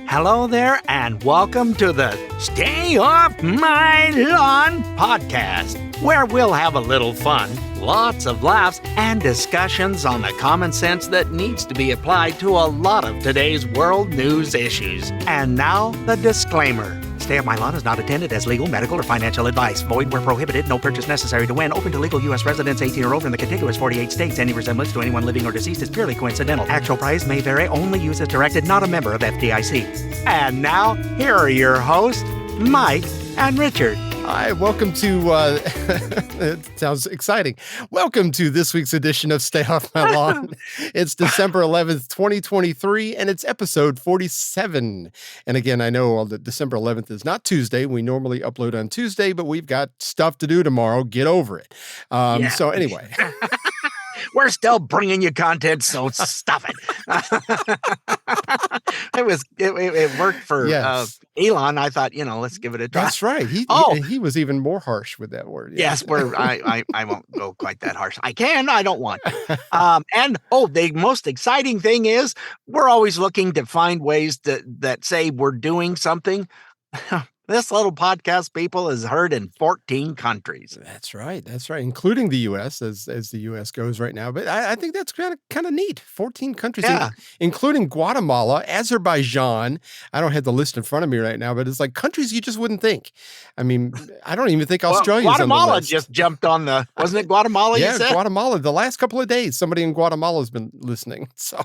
Hello there, and welcome to the Stay Off My Lawn podcast, where we'll have a little fun, lots of laughs, and discussions on the common sense that needs to be applied to a lot of today's world news issues. And now, the disclaimer. Stay Off My Lawn is not intended as legal, medical, or financial advice. Void where prohibited. No purchase necessary to win. Open to legal U.S. residents 18 or over in the contiguous 48 states. Any resemblance to anyone living or deceased is purely coincidental. Actual price may vary. Only use as directed. Not a member of FDIC. And now, here are your hosts, Mike and Richard. Hi, welcome to, it sounds exciting. Welcome to this week's edition of Stay Off My Lawn. It's December 11th, 2023, and it's episode 47. And again, I know that December 11th is not Tuesday. We normally upload on Tuesday, but we've got stuff to do tomorrow. Get over it. So anyway. We're still bringing you content, so stop it. It worked for Elon. I thought, let's give it a try. That's right. He was even more harsh with that word. Yes, I won't go quite that harsh. I don't want to. The most exciting thing is we're always looking to find ways that say we're doing something. This little podcast, people, is heard in 14 countries. That's right, including the U.S. as the U.S. goes right now. But I think that's kind of neat. 14 countries, including Guatemala, Azerbaijan. I don't have the list in front of me right now, but it's like countries you just wouldn't think. I mean, I don't even think Australia's on the list. Guatemala just jumped on the, wasn't it Guatemala you said? Guatemala. The last couple of days, somebody in Guatemala has been listening. So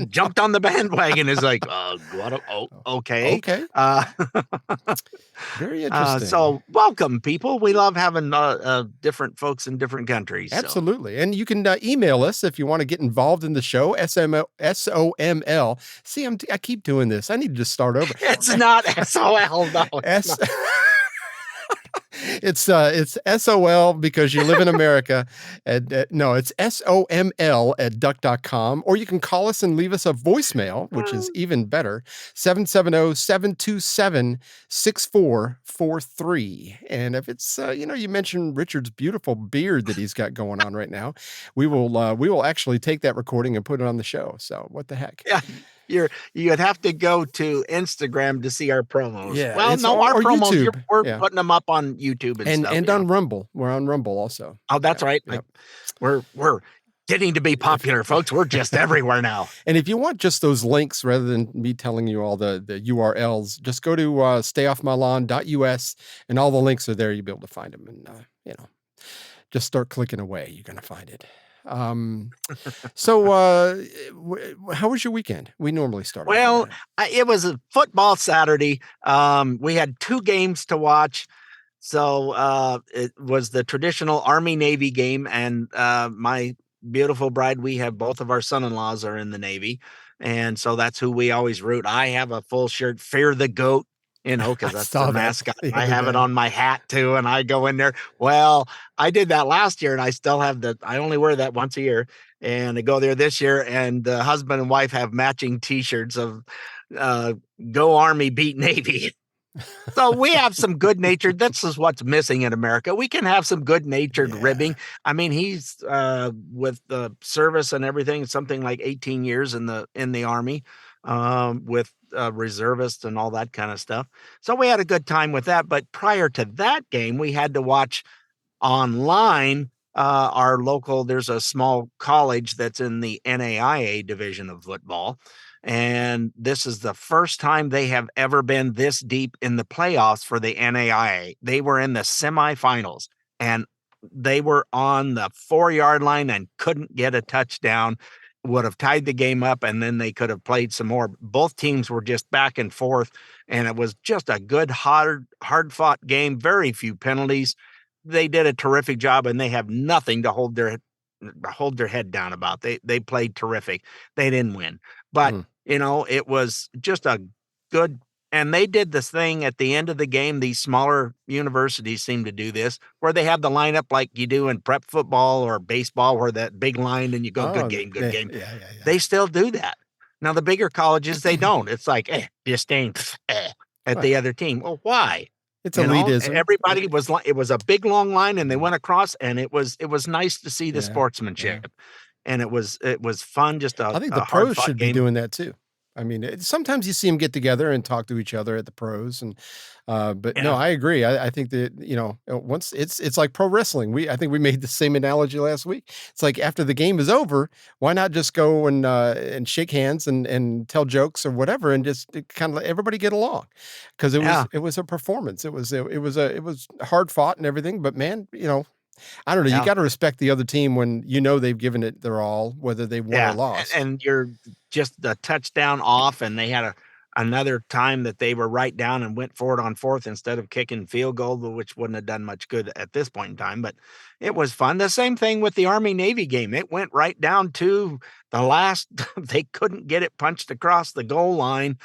jumped on the bandwagon. Is like, okay. Okay. Very interesting. So welcome, people. We love having different folks in different countries. Absolutely. So. And you can email us if you want to get involved in the show, SOML. See, I keep doing this. I need to just start over. It's not SOL, no. It's SOL because you live in America. No, it's SOML@duck.com. Or you can call us and leave us a voicemail, which is even better, 770-727-6443. And if it's, you mentioned Richard's beautiful beard that he's got going on right now, we will actually take that recording and put it on the show. So what the heck? Yeah. You'd have to go to Instagram to see our promos. Yeah, well, no, our promos, YouTube. We're putting them up on YouTube and stuff. And on Rumble. We're on Rumble also. Oh, that's right. Yep. We're getting to be popular, folks. We're just everywhere now. And if you want just those links, rather than me telling you all the URLs, just go to stayoffmylawn.us, and all the links are there. You'll be able to find them. And, just start clicking away. You're going to find it. So how was your weekend? We normally start. Well, it was a football Saturday. We had 2 games to watch. So it was the traditional Army-Navy game, and my beautiful bride, we have both of our son-in-laws are in the Navy. And so that's who we always root. I have a full shirt, Fear the Goat. Because that's the mascot. I have it on my hat too, and I go in there. Well, I did that last year, and I still have I only wear that once a year, and I go there this year, and the husband and wife have matching T-shirts of "Go Army, Beat Navy." So we have some good-natured. This is what's missing in America. We can have some good-natured ribbing. I mean, he's with the service and everything, something like 18 years in the Army, with reservists and all that kind of stuff. So we had a good time with that. But prior to that game, we had to watch online our local. There's a small college that's in the NAIA division of football. And this is the first time they have ever been this deep in the playoffs for the NAIA. They were in the semifinals, and they were on the 4-yard line and couldn't get a touchdown. Would have tied the game up, and then they could have played some more. Both teams were just back and forth, and it was just a good, hard-fought game. Very few penalties. They did a terrific job, and they have nothing to hold their head down about. They played terrific. They didn't win, but it was just a good. And they did this thing at the end of the game. These smaller universities seem to do this, where they have the lineup like you do in prep football or baseball, where that big line and you go, good game. Yeah. They still do that. Now, the bigger colleges, they don't. It's like, disdain at the other team. Well, why? It's elitism. Everybody it was a big, long line, and they went across, and it was nice to see the sportsmanship. And it was fun. Just I think the pros should be doing that too. I mean, sometimes you see them get together and talk to each other at the pros, and but no, Yeah. I agree. I think that once it's like pro wrestling. I think we made the same analogy last week. It's like after the game is over, why not just go and shake hands and tell jokes or whatever, and just kind of let everybody get along, because Yeah. it was a performance. It was hard fought and everything, but man, I don't know. You Yeah. got to respect the other team when they've given it their all, whether they won or Yeah, lost. and you're just the touchdown off, and they had another time that they were right down and went for it on 4th instead of kicking field goal, which wouldn't have done much good at this point in time, but it was fun. The same thing with the Army-Navy game. It went right down to the last they couldn't get it punched across the goal line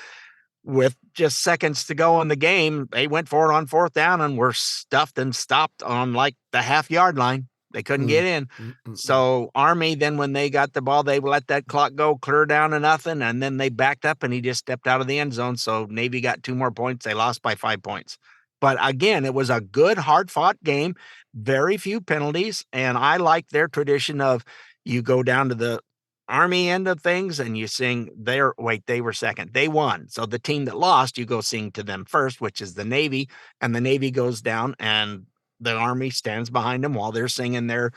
with just seconds to go in the game. They went for it on 4th down and were stuffed and stopped on, like, the half-yard line. They couldn't Mm, get in. mm, mm, mm. So Army, then when they got the ball, they let that clock go clear down to nothing, and then they backed up, and he just stepped out of the end zone. So Navy got 2 more points. They lost by 5 points. But again, it was a good, hard-fought game, very few penalties, and I like their tradition of you go down to the Army end of things and you sing they were second. They won. So the team that lost, you go sing to them first, which is the Navy, and the Navy goes down and the Army stands behind them while they're singing their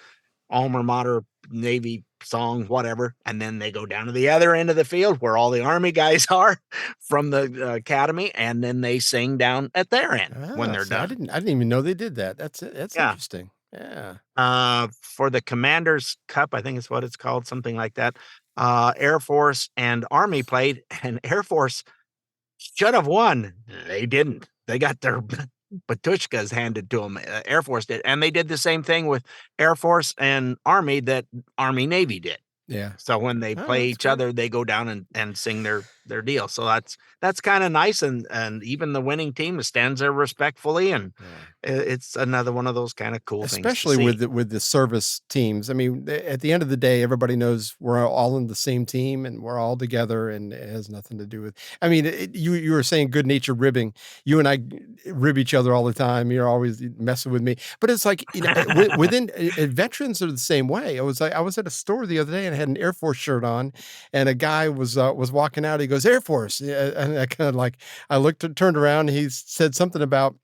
alma mater Navy song, whatever. And then they go down to the other end of the field where all the Army guys are from the academy, and then they sing down at their end when Ah, they're see, done. I didn't even know they did that. That's Yeah. interesting. Yeah. For the Commanders Cup, I think is what it's called, something like that. Air Force and Army played, and Air Force should have won. They didn't. They got their batushkas handed to them. Air Force did, and they did the same thing with Air Force and Army that Army Navy did. Yeah. So when they Oh, play that's each great. other, they go down and sing their deal. So that's kind of nice, and even the winning team stands there respectfully, and Yeah. it's another one of those kind of cool things to Especially see. with the service teams. I mean, at the end of the day, everybody knows we're all in the same team and we're all together, and it has nothing to do with. I mean, you were saying good natured ribbing. You and I rib each other all the time. You're always messing with me, but it's like within veterans are the same way. I was at a store the other day and I had an Air Force shirt on, and a guy was walking out. He goes Air Force, and I kind of like I turned around. And he said something about,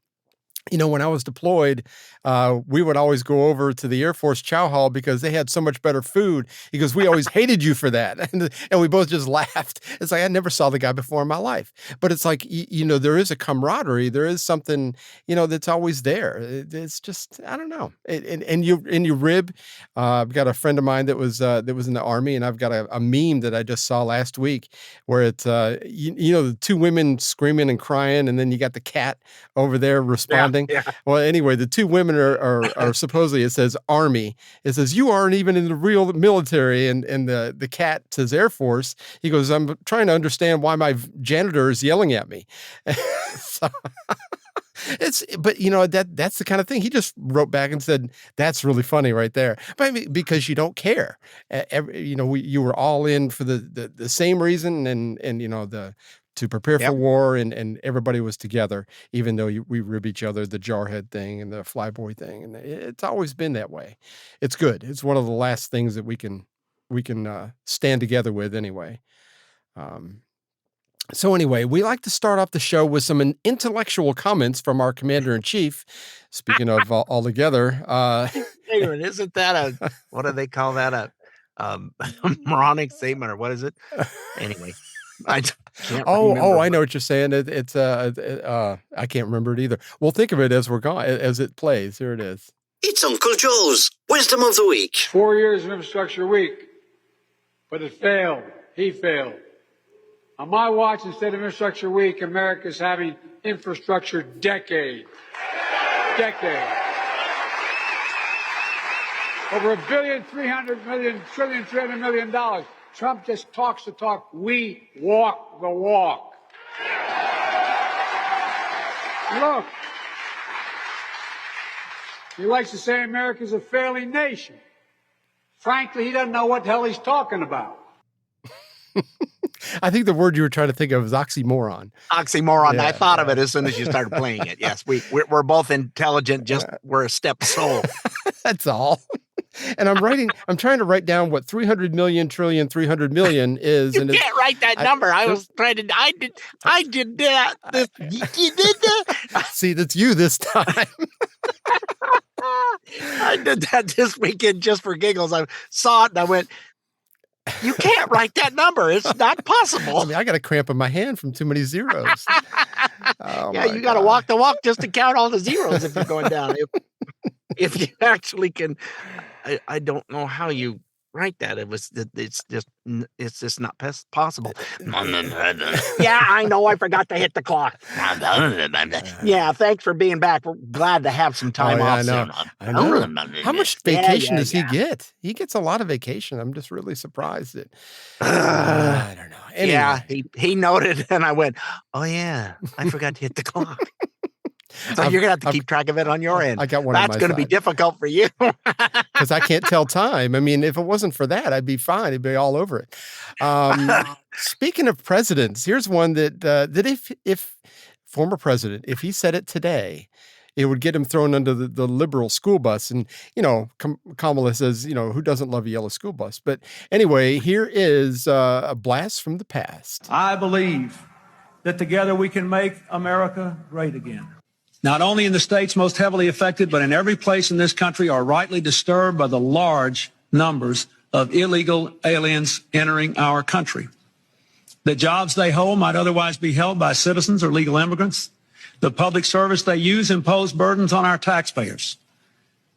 when I was deployed, we would always go over to the Air Force Chow Hall because they had so much better food. He goes, "We always hated you for that." And we both just laughed. It's like, I never saw the guy before in my life. But it's like, there is a camaraderie. There is something, that's always there. It's just, I don't know. And you rib. I've got a friend of mine that was in the Army, and I've got a meme that I just saw last week where it's, the two women screaming and crying, and then you got the cat over there Yeah, responding. yeah. Well, anyway, the two women are supposedly, it says Army. It says, "You aren't even in the real military," and the cat says Air Force. He goes, "I'm trying to understand why my janitor is yelling at me." So, but that's the kind of thing. He just wrote back and said, "That's really funny right there." But I mean, because you don't care. You were all in for the same reason, and the to prepare for Yep. war, and everybody was together, even though we rib each other, the jarhead thing and the flyboy thing, and it's always been that way. It's good. It's one of the last things that we can stand together with anyway. Um, so anyway, we like to start off the show with some intellectual comments from our commander in chief. Speaking of all together, Ignorant, isn't that what do they call that? Moronic statement, or what is it? Anyway, I can't remember I know what. what you're saying. I can't remember it either. We'll think of it as we're going, as it plays. Here it is. It's Uncle Joe's Wisdom of the Week. 4 years of infrastructure week, but it failed. He failed. On my watch, instead of infrastructure week, America's having infrastructure decade. Decade. Over $1.3 billion. Trump just talks the talk. We walk the walk. Look, he likes to say America's a failing nation. Frankly, he doesn't know what the hell he's talking about. I think the word you were trying to think of is oxymoron. Oxymoron. Yeah, I thought of it as soon as you started playing it. Yes, we're both intelligent. Just we're a step slow. That's all. And I'm trying to write down what 300 million trillion 300 million is. You And can't write that number. I was trying to. I did that. You did that. see, that's you this time. I did that this weekend just for giggles. I saw it and I went, "You can't write that number. It's not possible." I mean, I got a cramp in my hand from too many zeros. Oh, Yeah, you got to walk the walk just to count all the zeros if you're going down. If you actually can, I don't know how you write that. It's just not possible. Yeah, I know. I forgot to hit the clock. Yeah, thanks for being back. We're glad to have some time off. I know. How much vacation does he get? He gets a lot of vacation. I'm just really surprised that. I don't know. Anyway. Yeah, he noted, and I went, "Oh yeah, I forgot to hit the clock." So you're gonna have to keep track of it on your end. I got one. That's going to be difficult for you because I can't tell time. I mean, if it wasn't for that, I'd be fine. It'd be all over it. Speaking of presidents, here's one that if former president, if he said it today, it would get him thrown under the liberal school bus. And Kamala says, who doesn't love a yellow school bus? But anyway, here is a blast from the past. I believe that together we can make America great again. Not only in the states most heavily affected, but in every place in this country are rightly disturbed by the large numbers of illegal aliens entering our country. The jobs they hold might otherwise be held by citizens or legal immigrants. The public service they use impose burdens on our taxpayers.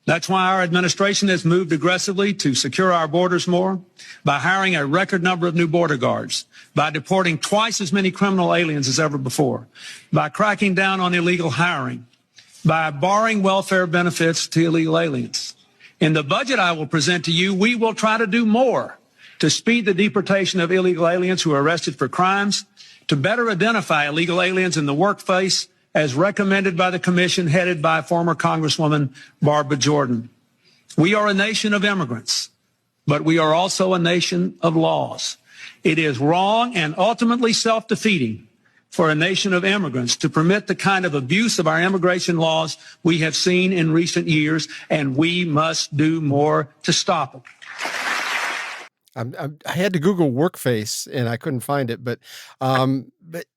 That's why our administration has moved aggressively to secure our borders more, by hiring a record number of new border guards, by deporting twice as many criminal aliens as ever before, by cracking down on illegal hiring, by barring welfare benefits to illegal aliens. In the budget I will present to you, we will try to do more to speed the deportation of illegal aliens who are arrested for crimes, to better identify illegal aliens in the workplace, as recommended by the commission headed by former Congresswoman Barbara Jordan. We are a nation of immigrants, but we are also a nation of laws. It is wrong and ultimately self-defeating for a nation of immigrants to permit the kind of abuse of our immigration laws we have seen in recent years, and we must do more to stop it. I had to Google workface and I couldn't find it, but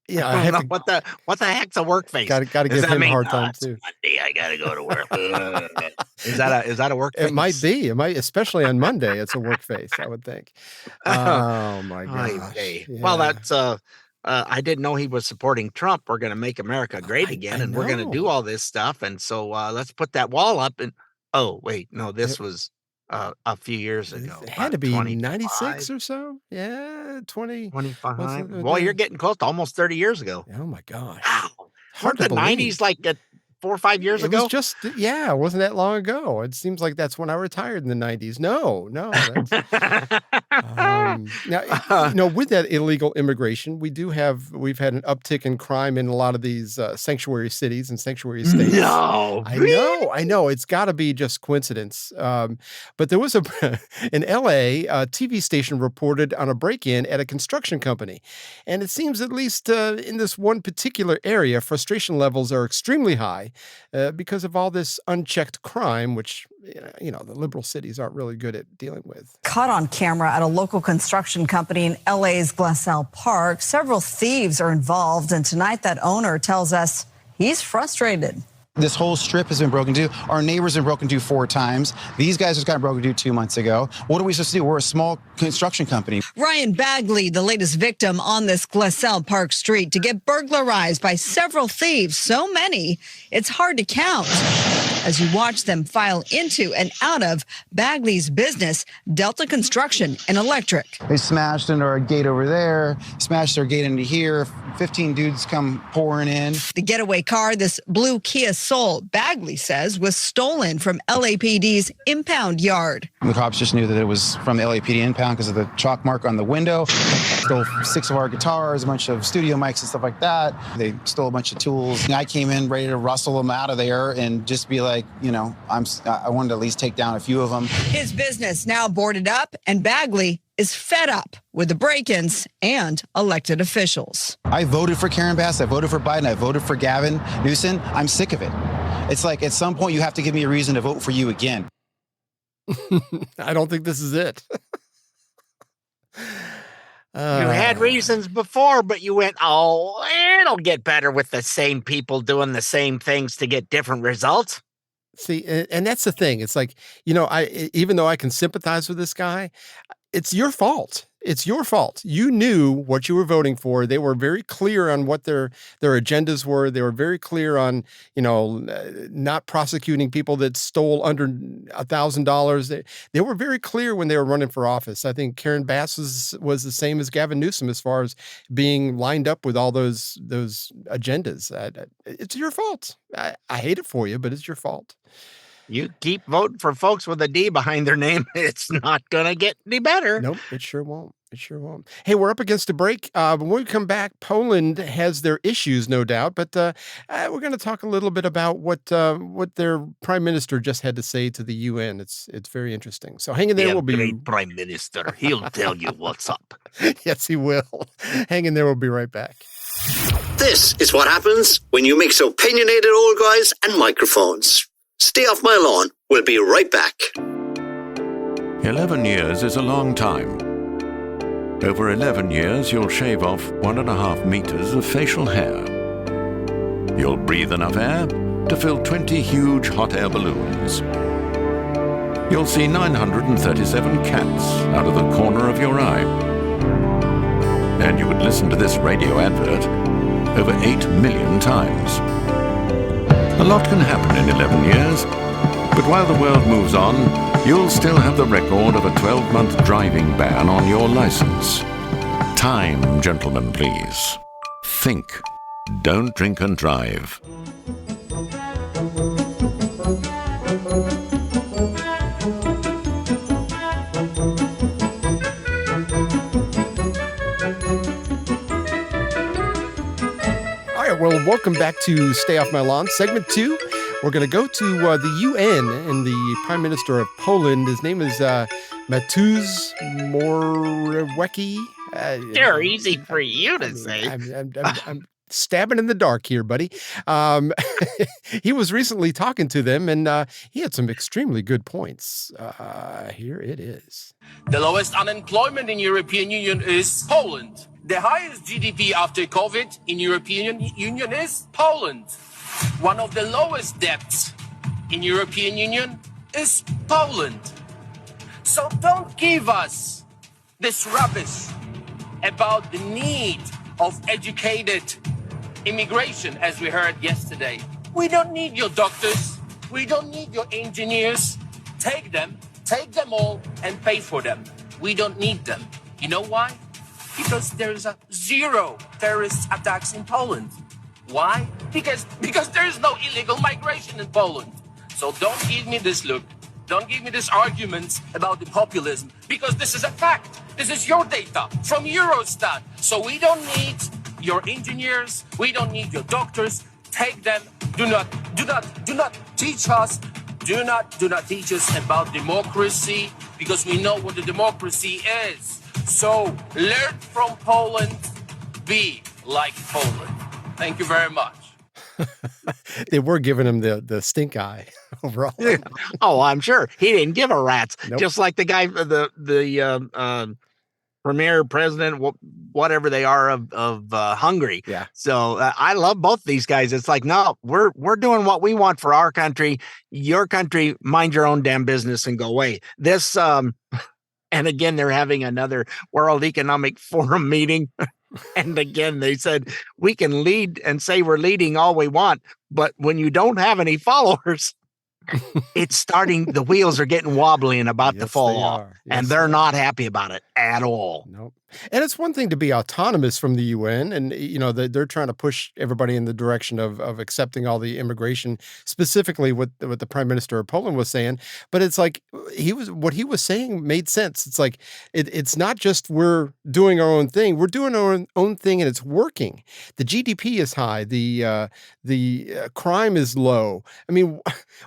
yeah, I have to. What the heck's a workface? Got to give him a hard time too. Monday, I got to go to work. Is that a work face? It might be. It might, especially on Monday. It's a work face, I would think. Oh my gosh. Yeah. Well, that's I didn't know he was supporting Trump. We're going to make America great again, and we're going to do all this stuff. And so let's put that wall up. And oh wait, no, this was a few years ago. It had to be 96 or so. Yeah, 25. Well, you're getting close to almost 30 years ago. Oh my gosh. Wow. Hard Weren't the 90s like 4 or 5 years ago? It was just, it wasn't that long ago. It seems like that's when I retired in the 90s. No. Now, with that illegal immigration, we've had an uptick in crime in a lot of these sanctuary cities and sanctuary states. No. I know. It's got to be just coincidence. But there was in LA, a TV station reported on a break-in at a construction company. And it seems at least in this one particular area, frustration levels are extremely high. Because of all this unchecked crime, which, the liberal cities aren't really good at dealing with. Caught on camera at a local construction company in LA's Glassell Park. Several thieves are involved, and tonight that owner tells us he's frustrated. This whole strip has been broken into. Our neighbors have been broken into 4 times. These guys just got broken into 2 months ago. What are we supposed to do? We're a small construction company. Ryan Bagley, the latest victim on this Glassell Park street, to get burglarized by several thieves. So many, it's hard to count. As you watch them file into and out of Bagley's business, Delta Construction and Electric. They smashed into our gate over there, smashed our gate into here. 15 dudes come pouring in. The getaway car, this blue Kia Soul, Bagley says, was stolen from LAPD's impound yard. The cops just knew that it was from the LAPD impound because of the chalk mark on the window. Stole 6 of our guitars, a bunch of studio mics and stuff like that. They stole a bunch of tools. I came in ready to rustle them out of there and just be like, I wanted to at least take down a few of them. His business now boarded up, and Bagley is fed up with the break-ins and elected officials. I voted for Karen Bass, I voted for Biden, I voted for Gavin Newsom. I'm sick of it. It's like at some point you have to give me a reason to vote for you again. I don't think this is it. You had reasons before, but you went, oh, it'll get better with the same people doing the same things to get different results. See, and that's the thing. It's like, even though I can sympathize with this guy, it's your fault. It's your fault. You knew what you were voting for. They were very clear on what their agendas were. They were very clear on, not prosecuting people that stole under $1,000. They were very clear when they were running for office. I think Karen Bass was the same as Gavin Newsom as far as being lined up with all those agendas. It's your fault. I hate it for you, but it's your fault. You keep voting for folks with a D behind their name, it's not going to get any better. Nope, it sure won't. It sure won't. Hey, we're up against a break. When we come back, Poland has their issues, no doubt, but we're going to talk a little bit about what their prime minister just had to say to the UN. It's very interesting. So hang in there. We'll be great prime minister. He'll tell you what's up. Yes, he will. Hang in there. We'll be right back. This is what happens when you mix opinionated old guys and microphones. Stay off my lawn. We'll be right back. 11 years is a long time. Over 11 years, you'll shave off 1.5 meters of facial hair. You'll breathe enough air to fill 20 huge hot air balloons. You'll see 937 cats out of the corner of your eye. And you would listen to this radio advert over 8 million times. A lot can happen in 11 years, but while the world moves on, you'll still have the record of a 12-month driving ban on your license. Time, gentlemen, please. Think. Don't drink and drive. Well, welcome back to Stay Off My Lawn, segment 2. We're going to go to the UN and the Prime Minister of Poland. His name is Mateusz Morawiecki. Sure, easy for you to say. I'm stabbing in the dark here, buddy. He was recently talking to them, and he had some extremely good points. Here it is. The lowest unemployment in European Union is Poland. The highest GDP after COVID in European Union is Poland. One of the lowest debts in European Union is Poland. So don't give us this rubbish about the need of educated immigration, as we heard yesterday. We don't need your doctors. We don't need your engineers. Take them all and pay for them. We don't need them. You know why? Because there's zero terrorist attacks in Poland. Why? Because there is no illegal migration in Poland. So don't give me this look. Don't give me this argument about the populism, because this is a fact. This is your data from Eurostat. So we don't need your engineers. We don't need your doctors. Take them. Do not teach us. Do not teach us about democracy, because we know what the democracy is. So learn from Poland. Be like Poland. Thank you very much. They were giving him the stink eye overall. Oh, I'm sure he didn't give a rat's. Nope. Just like the guy, the premier president, whatever they are of Hungary. Yeah. So I love both these guys. It's like, no, we're doing what we want for our country. Your country, mind your own damn business and go away. This, and again, they're having another World Economic Forum meeting. And again, they said, we can lead and say we're leading all we want, but when you don't have any followers, it's starting, the wheels are getting wobbly and about to fall off. And they're not happy about it at all. Nope. And it's one thing to be autonomous from the UN, and they're trying to push everybody in the direction of accepting all the immigration, specifically what the Prime Minister of Poland was saying. But it's like what he was saying made sense. It's like it's not just we're doing our own thing. We're doing our own thing, and it's working. The GDP is high. The crime is low. I mean,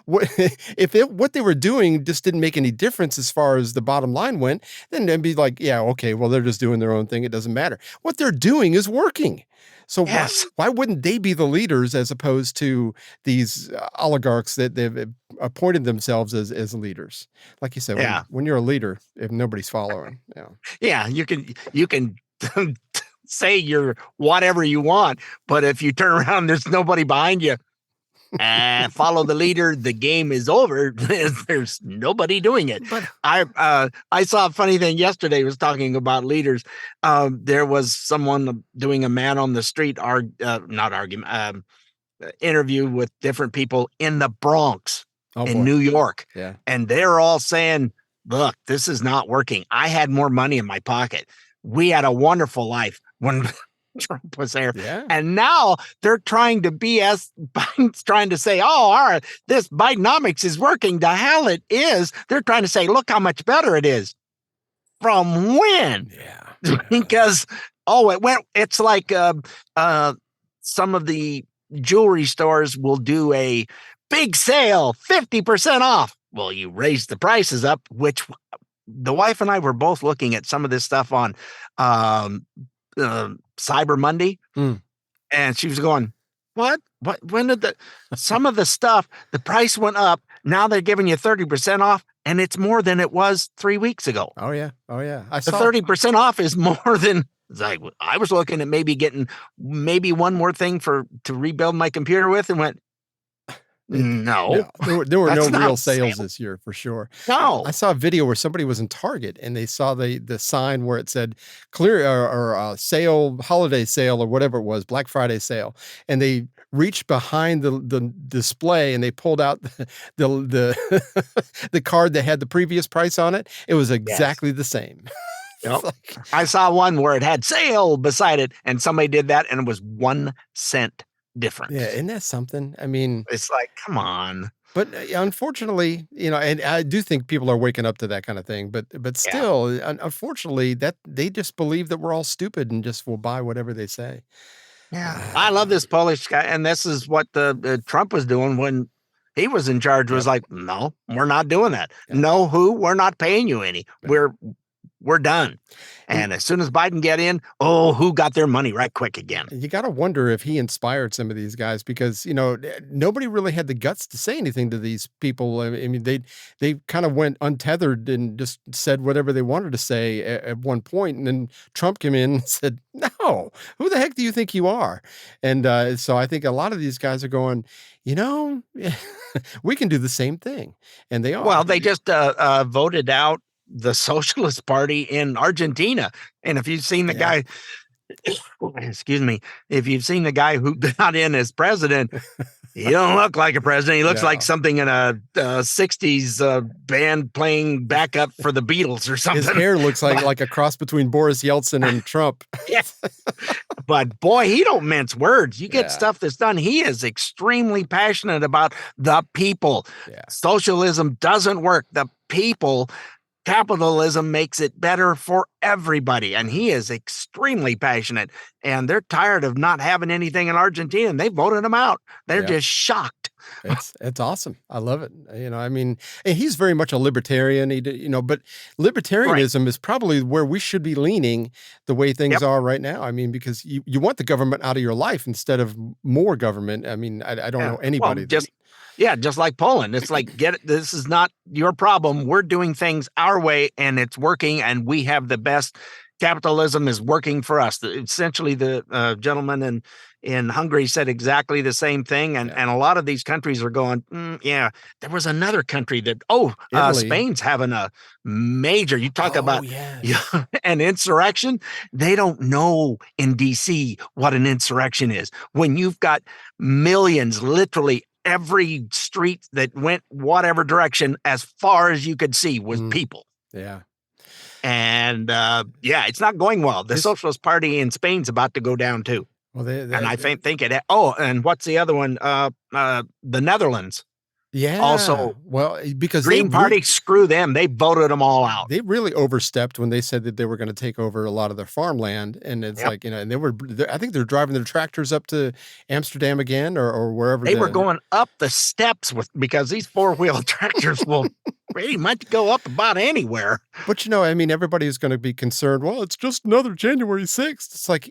what they were doing just didn't make any difference as far as the bottom line went, then they'd be like, yeah, okay, well, they're just doing their own thing. It doesn't matter. What they're doing is working. So Yes. why wouldn't they be the leaders as opposed to these oligarchs that they've appointed themselves as leaders? Like you said, Yeah. when you're a leader, if nobody's following, yeah. Yeah. You can say you're whatever you want, but if you turn around, there's nobody behind you. Follow the leader. The game is over. There's nobody doing it. But I saw a funny thing yesterday. Was talking about leaders. There was someone doing a man on the street not argument interview with different people in the Bronx in boy. New York, Yeah. and they're all saying, "Look, this is not working. I had more money in my pocket. We had a wonderful life when." Trump was there. Yeah. And now they're trying to BS. Biden's trying to say, oh, all right, this Bidenomics is working. The hell it is. They're trying to say, look how much better it is. From when? Yeah. Because, it's like some of the jewelry stores will do a big sale, 50% off. Well, you raise the prices up, which the wife and I were both looking at some of this stuff on Cyber Monday, and she was going, what, when did some of the stuff, the price went up, now they're giving you 30% off, and it's more than it was 3 weeks ago. Oh yeah. I The saw 30% off is more than, like, I was looking at maybe getting one more thing to rebuild my computer with, and went, no. There were no That's not real a sales sale. this year for sure. No. I saw a video where somebody was in Target and they saw the sign where it said clear or sale, holiday sale, or whatever it was, Black Friday sale, and they reached behind the display and they pulled out the card that had the previous price on it. It was exactly the same. Yep. I saw one where it had sale beside it, and somebody did that, and it was 1 cent difference. Yeah, isn't that something? I mean, it's like, come on. But unfortunately, and I do think people are waking up to that kind of thing. But still, unfortunately, that they just believe that we're all stupid and just will buy whatever they say. Yeah, I love this Polish guy, and this is what the Trump was doing when he was in charge. Was like, no, we're not doing that. No, we're not paying you any. We're done. And as soon as Biden get in, who got their money right quick again? You got to wonder if he inspired some of these guys because, nobody really had the guts to say anything to these people. I mean, they kind of went untethered and just said whatever they wanted to say at one point. And then Trump came in and said, no, who the heck do you think you are? And so I think a lot of these guys are going, we can do the same thing. And they are. Well, they just voted out the Socialist Party in Argentina. And if you've seen the guy, excuse me, if you've seen the guy who got in as president, he don't look like a president. He looks like something in a 60s band playing backup for the Beatles or something. His hair looks like a cross between Boris Yeltsin and Trump. But boy, he don't mince words. You get stuff that's done. He is extremely passionate about the people. Socialism doesn't work. The people. Capitalism makes it better for everybody. And he is extremely passionate. And they're tired of not having anything in Argentina. And they voted him out. They're just shocked. It's awesome. I love it. I mean, and he's very much a libertarian, but libertarianism is probably where we should be leaning the way things are right now. I mean, because you want the government out of your life instead of more government. I mean, I don't know anybody. Well, just like Poland. It's like, this is not your problem. We're doing things our way and it's working and we have the best. Capitalism is working for us. Essentially, the gentleman in Hungary said exactly the same thing. And a lot of these countries are going, there was another country that, Spain's having a major, you talk about an insurrection. They don't know in DC what an insurrection is. When you've got millions, literally, every street that went whatever direction as far as you could see was people. Yeah. And it's not going well. The Socialist Party in Spain's about to go down too. Well, I think it. And what's the other one? The Netherlands. Yeah. Also, because Green Party, screw them. They voted them all out. They really overstepped when they said that they were going to take over a lot of their farmland, and it's like and I think they're driving their tractors up to Amsterdam again or wherever they were going up the steps because these 4-wheel tractors will. pretty much go up about anywhere. But, I mean, everybody's going to be concerned. Well, it's just another January 6th. It's like,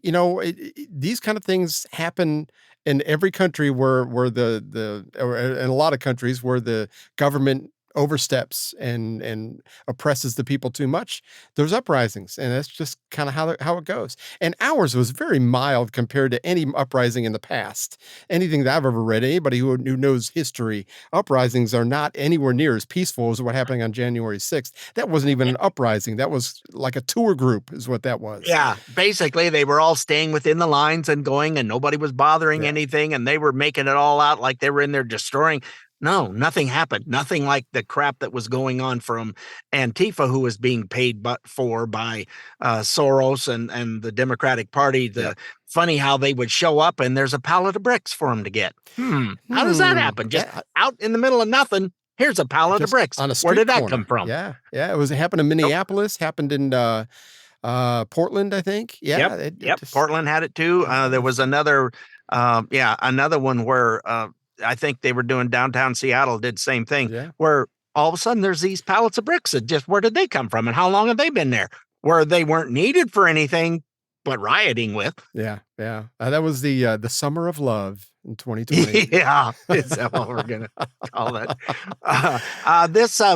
these kind of things happen in every country where or in a lot of countries where the government oversteps and oppresses the people too much. There's uprisings, and that's just kind of how it goes. And ours was very mild compared to any uprising in the past. Anything that I've ever read, anybody who knows history, uprisings are not anywhere near as peaceful as what happened on January 6th. That wasn't even an uprising. That was like a tour group is what that was. Yeah, basically they were all staying within the lines and going, and nobody was bothering anything, and they were making it all out like they were in there destroying. No, nothing happened. Nothing like the crap that was going on from Antifa, who was being paid by Soros and the Democratic Party. Funny how they would show up and there's a pallet of bricks for them to get. How does that happen? Just out in the middle of nothing. Here's a pallet of bricks. On a Where did that corner. come from? Yeah. It happened in Minneapolis, happened in Portland, I think. Yeah. Yep. Portland had it too. There was another one where I think they were doing downtown Seattle, did the same thing, where all of a sudden there's these pallets of bricks that just, where did they come from and how long have they been there? Where they weren't needed for anything but rioting with. Yeah. That was the summer of love in 2020. Yeah, is that what we're going to call that?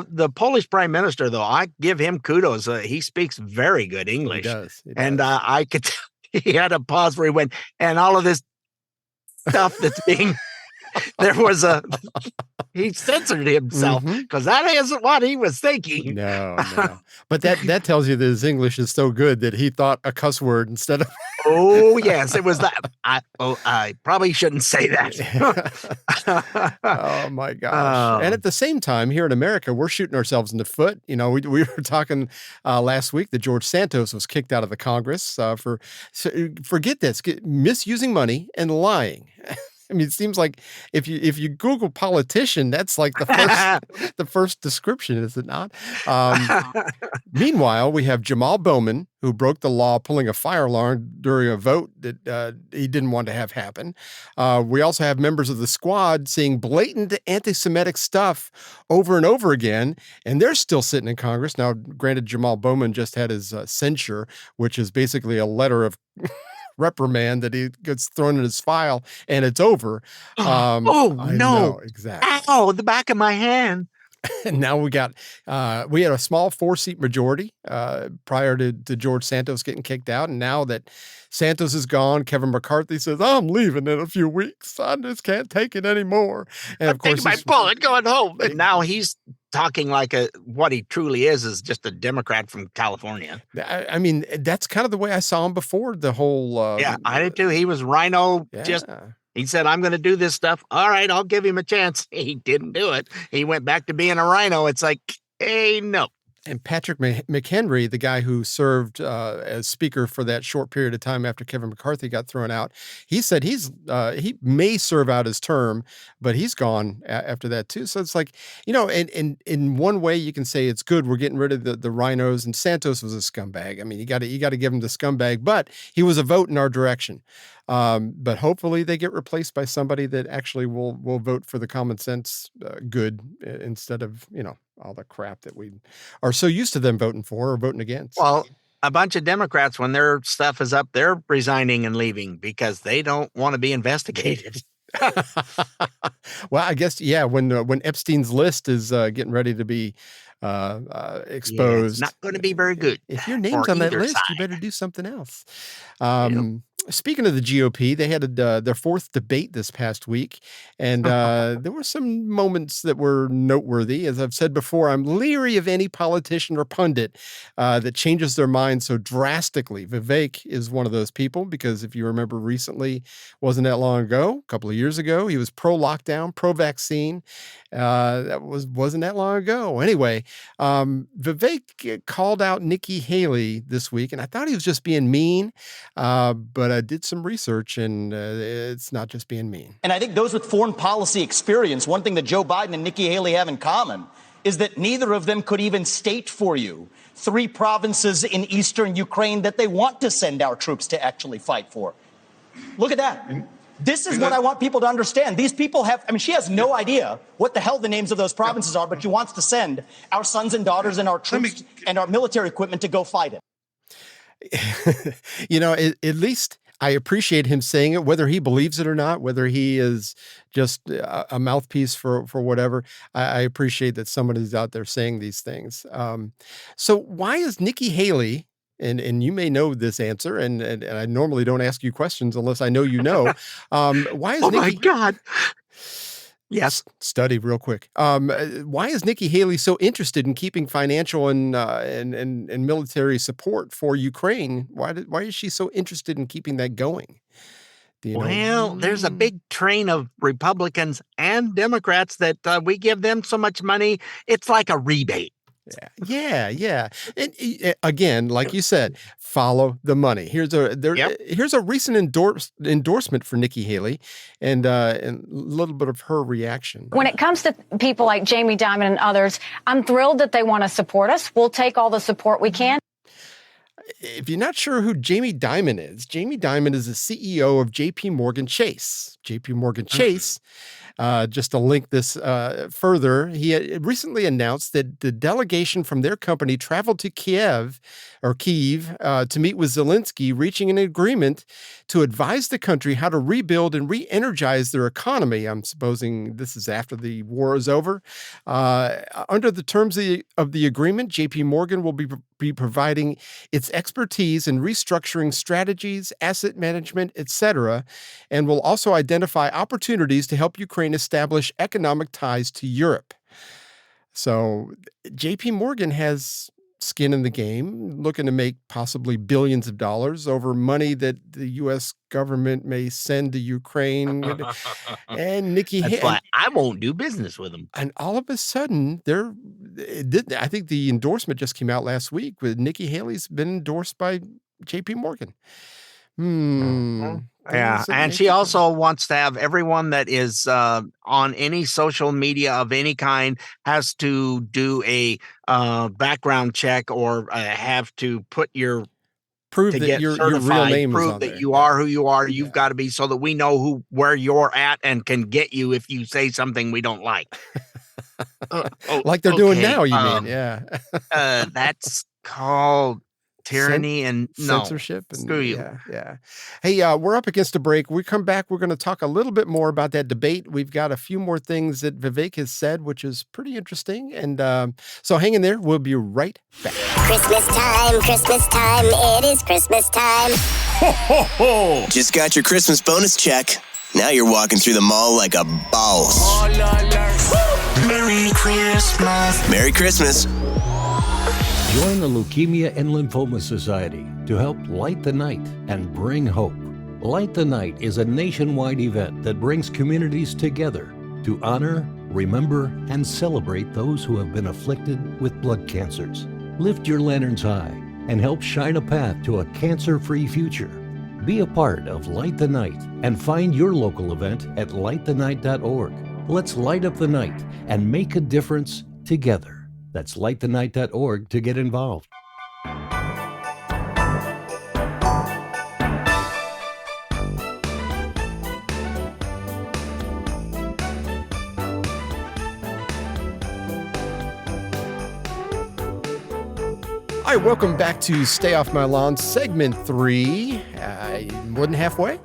The Polish prime minister, though, I give him kudos. He speaks very good English. He does. And I could tell he had a pause where he went, and all of this stuff that's being... he censored himself because that isn't what he was thinking. No. But that tells you that his English is so good that he thought a cuss word instead of. Oh, yes, it was that. I probably shouldn't say that. Oh, my gosh. And at the same time, here in America, we're shooting ourselves in the foot. We were talking last week that George Santos was kicked out of the Congress forget this, misusing money and lying. I mean, it seems like if you Google politician, that's like the first description, is it not? Meanwhile, we have Jamal Bowman, who broke the law pulling a fire alarm during a vote that he didn't want to have happen. We also have members of the squad seeing blatant anti-Semitic stuff over and over again, and they're still sitting in Congress. Now, granted, Jamal Bowman just had his censure, which is basically a letter of reprimand that he gets thrown in his file and it's over. No. Know, exactly. Ow, the back of my hand. And now we had a small 4-seat majority prior to George Santos getting kicked out. And now that Santos is gone, Kevin McCarthy says, I'm leaving in a few weeks. I just can't take it anymore. And of course, my bullet going home. And now he's talking like what he truly is just a Democrat from California. I mean, that's kind of the way I saw him before the whole. I did too. He was Rhino. He said, I'm going to do this stuff. All right, I'll give him a chance. He didn't do it. He went back to being a Rhino. It's like, hey, no. And Patrick McHenry, the guy who served as speaker for that short period of time after Kevin McCarthy got thrown out, he said he may serve out his term, but he's gone after that too. So it's like, and in one way you can say it's good. We're getting rid of the rhinos, and Santos was a scumbag. I mean, you got to give him the scumbag, but he was a vote in our direction. But hopefully they get replaced by somebody that actually will vote for the common sense good instead of, all the crap that we are so used to them voting for or voting against. Well, a bunch of Democrats, when their stuff is up, they're resigning and leaving because they don't want to be investigated. Well, I guess, when Epstein's list is getting ready to be exposed. It's not going to be very good. If your name's on that list, you better do something else. Speaking of the GOP, they had their 4th debate this past week, and there were some moments that were noteworthy. As I've said before, I'm leery of any politician or pundit that changes their mind so drastically. Vivek is one of those people because if you remember recently, wasn't that long ago, a couple of years ago, he was pro-lockdown, pro-vaccine. That wasn't that long ago. Anyway, Vivek called out Nikki Haley this week, and I thought he was just being mean, but I did some research, and it's not just being mean. And I think those with foreign policy experience, one thing that Joe Biden and Nikki Haley have in common is that neither of them could even state for you 3 provinces in eastern Ukraine that they want to send our troops to actually fight for. Look at that. This is what I want people to understand. These people she has no idea what the hell the names of those provinces are, but she wants to send our sons and daughters and our troops and our military equipment to go fight it. At least I appreciate him saying it, whether he believes it or not, whether he is just a mouthpiece for whatever. I appreciate that somebody's out there saying these things. So why is Nikki Haley, and you may know this answer, and I normally don't ask you questions unless I know you know. Why is my God. Yes. Study real quick. Why is Nikki Haley so interested in keeping financial and military support for Ukraine? Why is she so interested in keeping that going? Do you know? Well, there's a big train of Republicans and Democrats that we give them so much money, it's like a rebate. Yeah. And again, like you said, follow the money. Here's a recent endorsement for Nikki Haley, and a little bit of her reaction. When it comes to people like Jamie Dimon and others, I'm thrilled that they want to support us. We'll take all the support we can. If you're not sure who Jamie Dimon is the CEO of JP Morgan Chase. JP Morgan Chase, just to link this further, he had recently announced that the delegation from their company traveled to Kyiv to meet with Zelensky, reaching an agreement to advise the country how to rebuild and re-energize their economy. I'm supposing this is after the war is over. Under the terms of the agreement, JP Morgan will be providing its expertise in restructuring strategies, asset management, etc., and will also identify opportunities to help Ukraine establish economic ties to Europe. So JP Morgan has skin in the game, looking to make possibly billions of dollars over money that the U.S. government may send to Ukraine. And Nikki Haley, why I won't do business with them. And all of a sudden, I think the endorsement just came out last week with Nikki Haley's been endorsed by JP Morgan. Yeah, and she also wants to have everyone that is on any social media of any kind has to do a background check or have to put prove that your real name prove is on that there. you are who you are. You've got to be, so that we know where you're at and can get you if you say something we don't like. Like they're doing now, you mean? Yeah. That's called tyranny and censorship. And screw you. Yeah. Hey, we're up against a break. We come back, we're going to talk a little bit more about that debate. We've got a few more things that Vivek has said, which is pretty interesting. And so hang in there. We'll be right back. Christmas time, it is Christmas time. Ho, ho, ho. Just got your Christmas bonus check. Now you're walking through the mall like a boss. Merry Christmas. Merry Christmas. Join the Leukemia and Lymphoma Society to help light the night and bring hope. Light the Night is a nationwide event that brings communities together to honor, remember, and celebrate those who have been afflicted with blood cancers. Lift your lanterns high and help shine a path to a cancer-free future. Be a part of Light the Night and find your local event at lightthenight.org. Let's light up the night and make a difference together. That's lightthenight.org to get involved. All right, welcome back to Stay Off My Lawn, segment 3. More than halfway.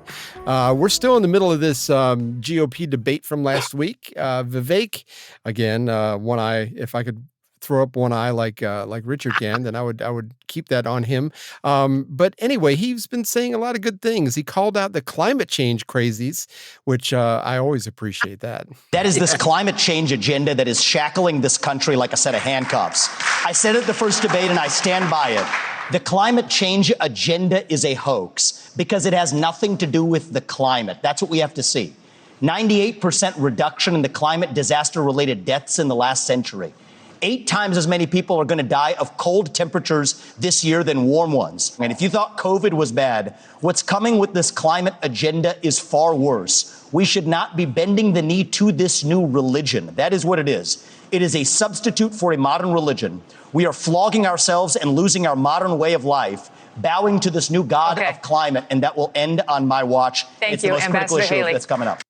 We're still in the middle of this GOP debate from last week. Vivek, again, one eye, if I could throw up one eye like Richard can, then I would keep that on him. But anyway, he's been saying a lot of good things. He called out the climate change crazies, which I always appreciate that. That is this climate change agenda that is shackling this country like a set of handcuffs. I said it at the first debate and I stand by it. The climate change agenda is a hoax because it has nothing to do with the climate. That's what we have to see. 98% reduction in the climate disaster-related deaths in the last century. 8 times as many people are going to die of cold temperatures this year than warm ones. And if you thought COVID was bad, what's coming with this climate agenda is far worse. We should not be bending the knee to this new religion. That is what it is. It is a substitute for a modern religion. We are flogging ourselves and losing our modern way of life bowing to this new god of climate, and that will end on my watch. It's the most critical issue that's coming up.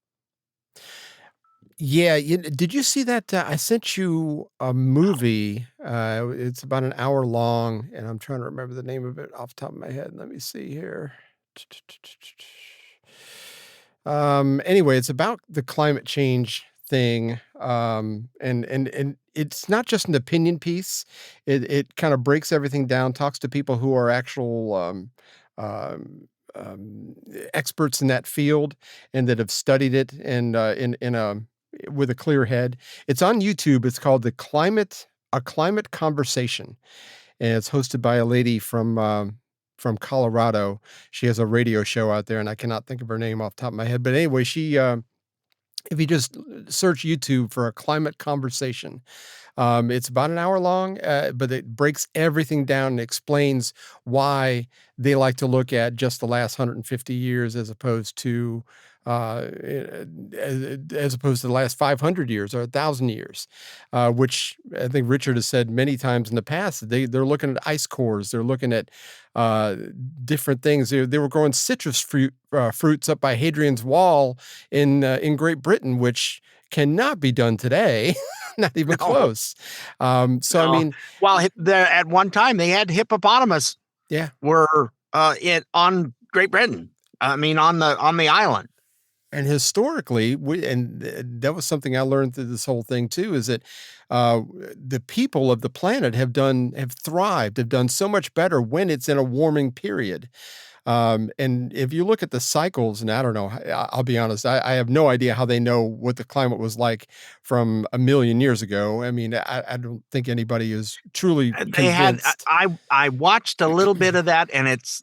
Yeah, did you see that? I sent you a movie. It's about an hour long, and I'm trying to remember the name of it off the top of my head. Let me see here. Anyway, it's about the climate change thing, and it's not just an opinion piece. It kind of breaks everything down, talks to people who are actual experts in that field and that have studied it, and in a with a clear head. It's on YouTube. It's called A Climate Conversation, and it's hosted by a lady from Colorado. She has a radio show out there, and I cannot think of her name off the top of my head. But anyway, she if you just search YouTube for A Climate Conversation, it's about an hour long, but it breaks everything down and explains why they like to look at just the last 150 years as opposed to the last 500 years or 1,000 years, which I think Richard has said many times in the past. They're looking at ice cores. They're looking at different things. They were growing citrus fruits up by Hadrian's Wall in Great Britain, which cannot be done today. Not even close. I mean, well, at one time they had hippopotamus. Yeah, were on Great Britain. I mean, on the island. And historically, and that was something I learned through this whole thing too, is that the people of the planet have thrived, have done so much better when it's in a warming period. And if you look at the cycles, and I don't know, I'll be honest, I have no idea how they know what the climate was like from 1 million years ago. I mean, I don't think anybody is truly convinced. I watched a little bit of that, and it's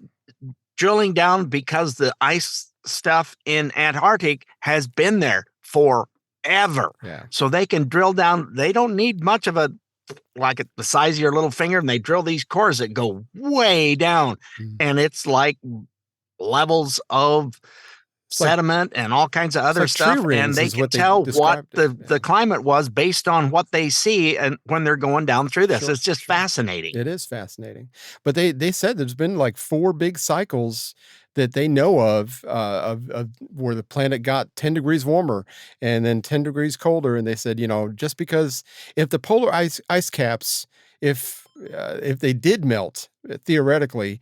drilling down because the ice stuff in Antarctic has been there forever. Yeah. So they can drill down. They don't need much of the size of your little finger, and they drill these cores that go way down. And it's like levels of sediment and all kinds of other stuff. And they can tell what the climate was based on what they see and when they're going down through this. It's just fascinating. It is fascinating. But they said there's been like 4 big cycles that they know of where the planet got 10 degrees warmer and then 10 degrees colder. And they said, just because if the polar ice caps, if they did melt, theoretically,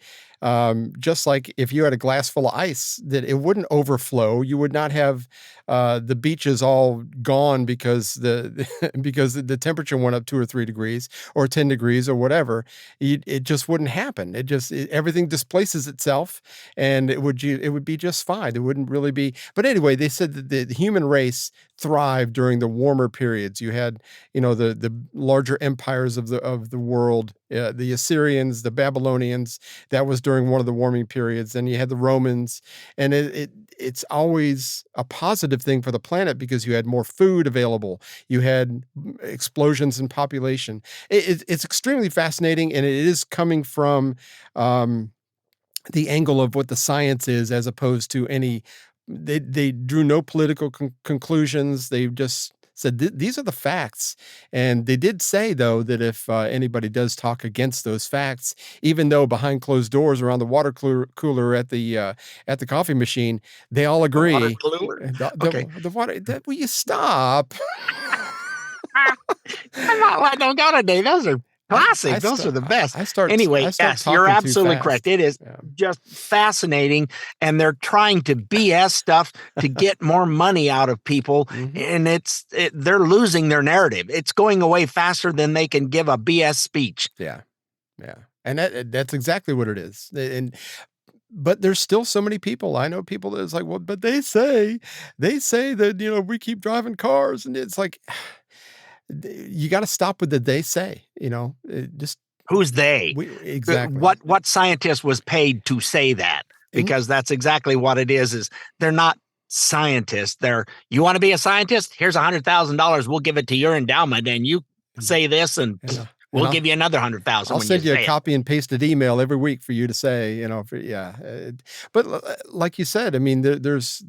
just like if you had a glass full of ice, that it wouldn't overflow. You would not have the beaches all gone because the temperature went up 2 or 3 degrees or 10 degrees or whatever. It just wouldn't happen. Everything displaces itself, and it would be just fine. It wouldn't really be. But anyway, they said that the human race thrived during the warmer periods. You had the larger empires of the world, the Assyrians, the Babylonians. That was during one of the warming periods. Then you had the Romans, and it's always a positive thing for the planet because you had more food available. You had explosions in population. It's extremely fascinating, and it is coming from the angle of what the science is, as opposed to any. They drew no political conclusions. They just said these are the facts. And they did say, though, that if anybody does talk against those facts, even though behind closed doors around the water cooler at the coffee machine, they all agree. The water cooler? Okay. The water. Will you stop? I'm not letting them go today. Those are classic. Those are the best. Anyway, yes, you're absolutely correct. It is just fascinating, and they're trying to BS stuff to get more money out of people, and they're losing their narrative. It's going away faster than they can give a BS speech. Yeah, and that's exactly what it is. But there's still so many people. I know people that's like, well, but they say that we keep driving cars, and it's like. You got to stop with the they say, just who's they? Exactly. What scientist was paid to say that? Because that's exactly what it is they're not scientists. You want to be a scientist? Here's $100,000. We'll give it to your endowment, and you say this, and we'll give you another 100,000. I'll send you a copy and pasted email every week for you to say, But like you said, I mean, there's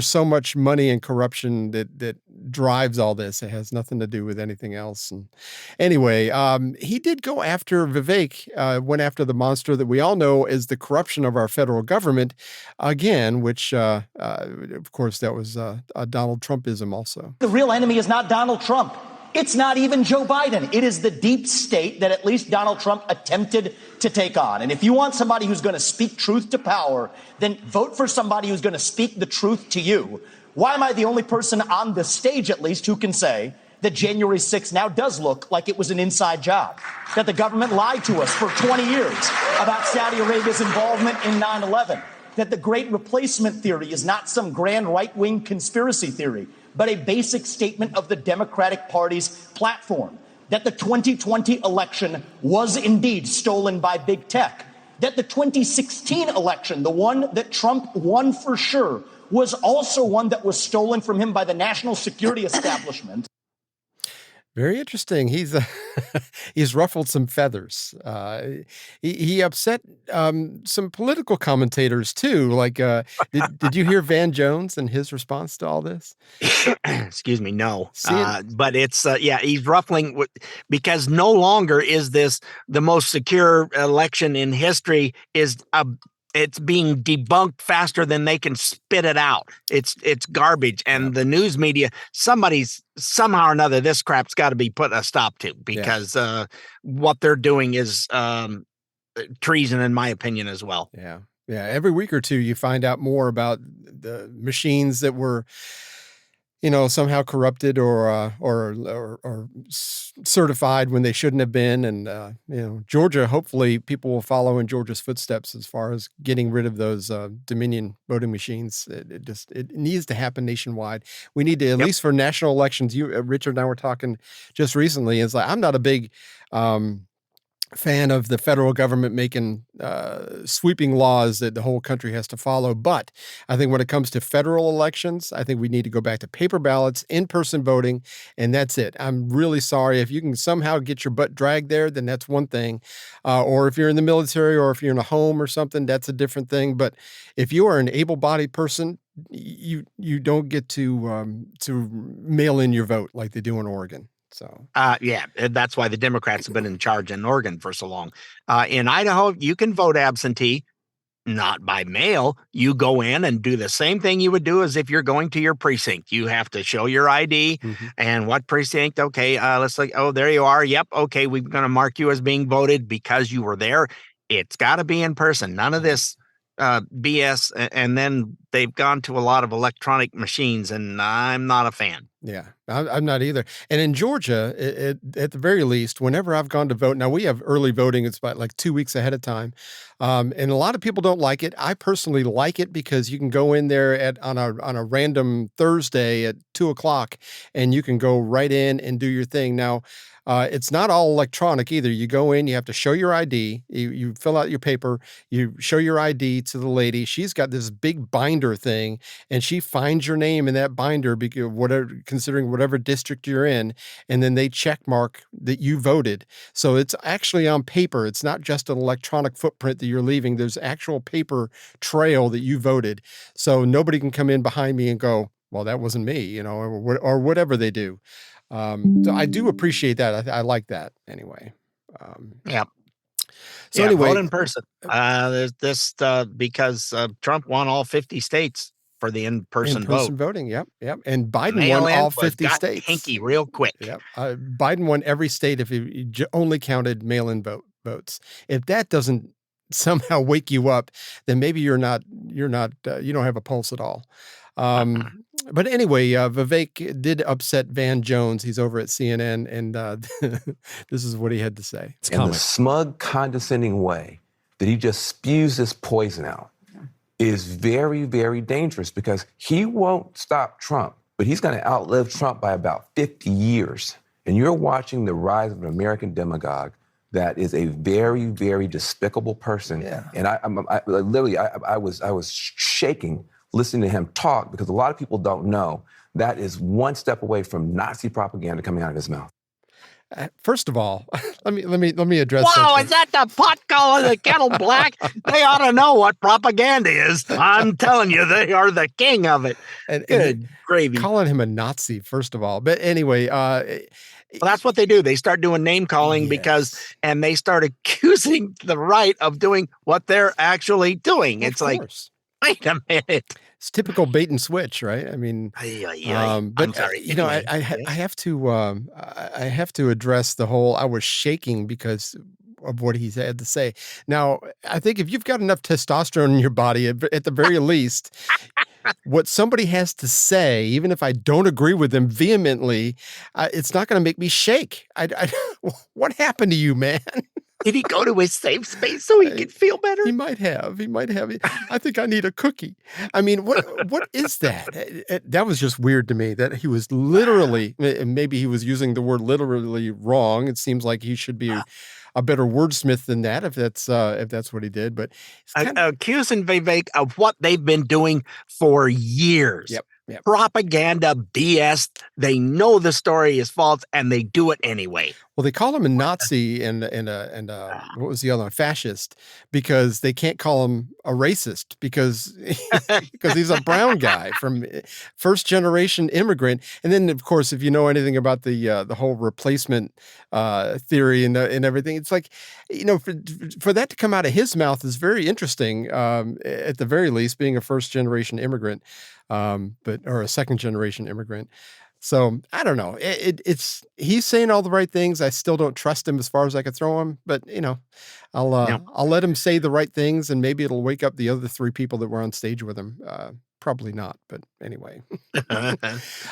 so much money and corruption that drives all this. It has nothing to do with anything else. And anyway, he did go after Vivek, went after the monster that we all know is the corruption of our federal government again, which, of course, that was a Donald Trumpism also. The real enemy is not Donald Trump. It's not even Joe Biden. It is the deep state that at least Donald Trump attempted to take on. And if you want somebody who's going to speak truth to power, then vote for somebody who's going to speak the truth to you. Why am I the only person on the stage, at least, who can say that January 6th now does look like it was an inside job, that the government lied to us for 20 years about Saudi Arabia's involvement in 9/11, that the Great Replacement theory is not some grand right-wing conspiracy theory, but a basic statement of the Democratic Party's platform, that the 2020 election was indeed stolen by big tech, that the 2016 election, the one that Trump won for sure, was also one that was stolen from him by the national security establishment. Very interesting. He's ruffled some feathers. He upset some political commentators too. Like, did you hear Van Jones and his response to all this? Excuse me, no. But it's he's ruffling because no longer is this the most secure election in history. It's being debunked faster than they can spit it out. It's garbage. And the news media, somehow or another, this crap's got to be put a stop to because what they're doing is treason, in my opinion, as well. Yeah. Yeah. Every week or two, you find out more about the machines that were, somehow corrupted or certified when they shouldn't have been. And, Georgia, hopefully people will follow in Georgia's footsteps as far as getting rid of those Dominion voting machines. It needs to happen nationwide. We need to, at least for national elections, Richard and I were talking just recently. It's like, I'm not a big, fan of the federal government making sweeping laws that the whole country has to follow. But I think when it comes to federal elections, I think we need to go back to paper ballots, in-person voting, and that's it. I'm really sorry. If you can somehow get your butt dragged there, then that's one thing. Or if you're in the military or if you're in a home or something, that's a different thing. But if you are an able-bodied person, you don't get to mail in your vote like they do in Oregon. So, that's why the Democrats have been in charge in Oregon for so long. In Idaho, you can vote absentee, not by mail. You go in and do the same thing you would do as if you're going to your precinct. You have to show your ID and what precinct. Okay, let's like, oh, there you are. Yep. Okay, we're going to mark you as being voted because you were there. It's got to be in person. None of this BS. And then they've gone to a lot of electronic machines, and I'm not a fan. Yeah, I'm not either. And in Georgia, at the very least, whenever I've gone to vote, now we have early voting. It's about like 2 weeks ahead of time. And a lot of people don't like it. I personally like it because you can go in there on a random Thursday at 2:00 and you can go right in and do your thing. Now, it's not all electronic either. You go in, you have to show your ID, you fill out your paper, you show your ID to the lady. She's got this big binder thing, and she finds your name in that binder because considering whatever district you're in, and then they check mark that you voted. So it's actually on paper. It's not just an electronic footprint that you're leaving. There's actual paper trail that you voted. So nobody can come in behind me and go, well, that wasn't me, or whatever they do. So I do appreciate that. I like that anyway. So anyway, vote in person. There's this because Trump won all 50 states for the in-person vote. Voting. Yep. And Biden won all 50 states. Hanky real quick. Yep. Biden won every state if he only counted mail-in votes. If that doesn't somehow wake you up, then maybe you don't have a pulse at all. But anyway, Vivek did upset Van Jones. He's over at CNN, and this is what he had to say. In the smug, condescending way that he just spews this poison out is very, very dangerous because he won't stop Trump, but he's going to outlive Trump by about 50 years. And you're watching the rise of an American demagogue that is a very, very despicable person. Yeah. And I was shaking listening to him talk because a lot of people don't know that is one step away from Nazi propaganda coming out of his mouth. First of all, let me address Wow, something. is that the pot calling the kettle black? They ought to know what propaganda is. I'm telling you, they are the king of it. And Good gravy. Calling him a Nazi, first of all. But anyway, well, that's what they do. They start doing name calling and they start accusing the right of doing what they're actually doing. It's like, wait a minute. It's typical bait and switch, right? I mean, but I'm sorry. You know, I have to address the whole. I was shaking because of what he had to say. Now, I think if you've got enough testosterone in your body, at the very least, what somebody has to say, even if I don't agree with them vehemently, it's not going to make me shake. What happened to you, man? Did he go to his safe space so he could feel better? He might have. I think I need a cookie. I mean, what is that? That was just weird to me that he was literally, maybe he was using the word literally wrong. It seems like he should be a better wordsmith than that if that's what he did. But accusing Vivek of what they've been doing for years. Yep. Propaganda, BS. They know the story is false and they do it anyway. Well, they call him a Nazi and what was the other one? Fascist, because they can't call him a racist because he's a brown guy from first generation immigrant. And then, of course, if you know anything about the whole replacement theory and everything, it's like, you know, for that to come out of his mouth is very interesting. At the very least, being a first generation immigrant, or a second generation immigrant. So I don't know. He's saying all the right things. I still don't trust him as far as I could throw him, but you know, I'll let him say the right things and maybe it'll wake up the other three people that were on stage with him. Probably not, but anyway.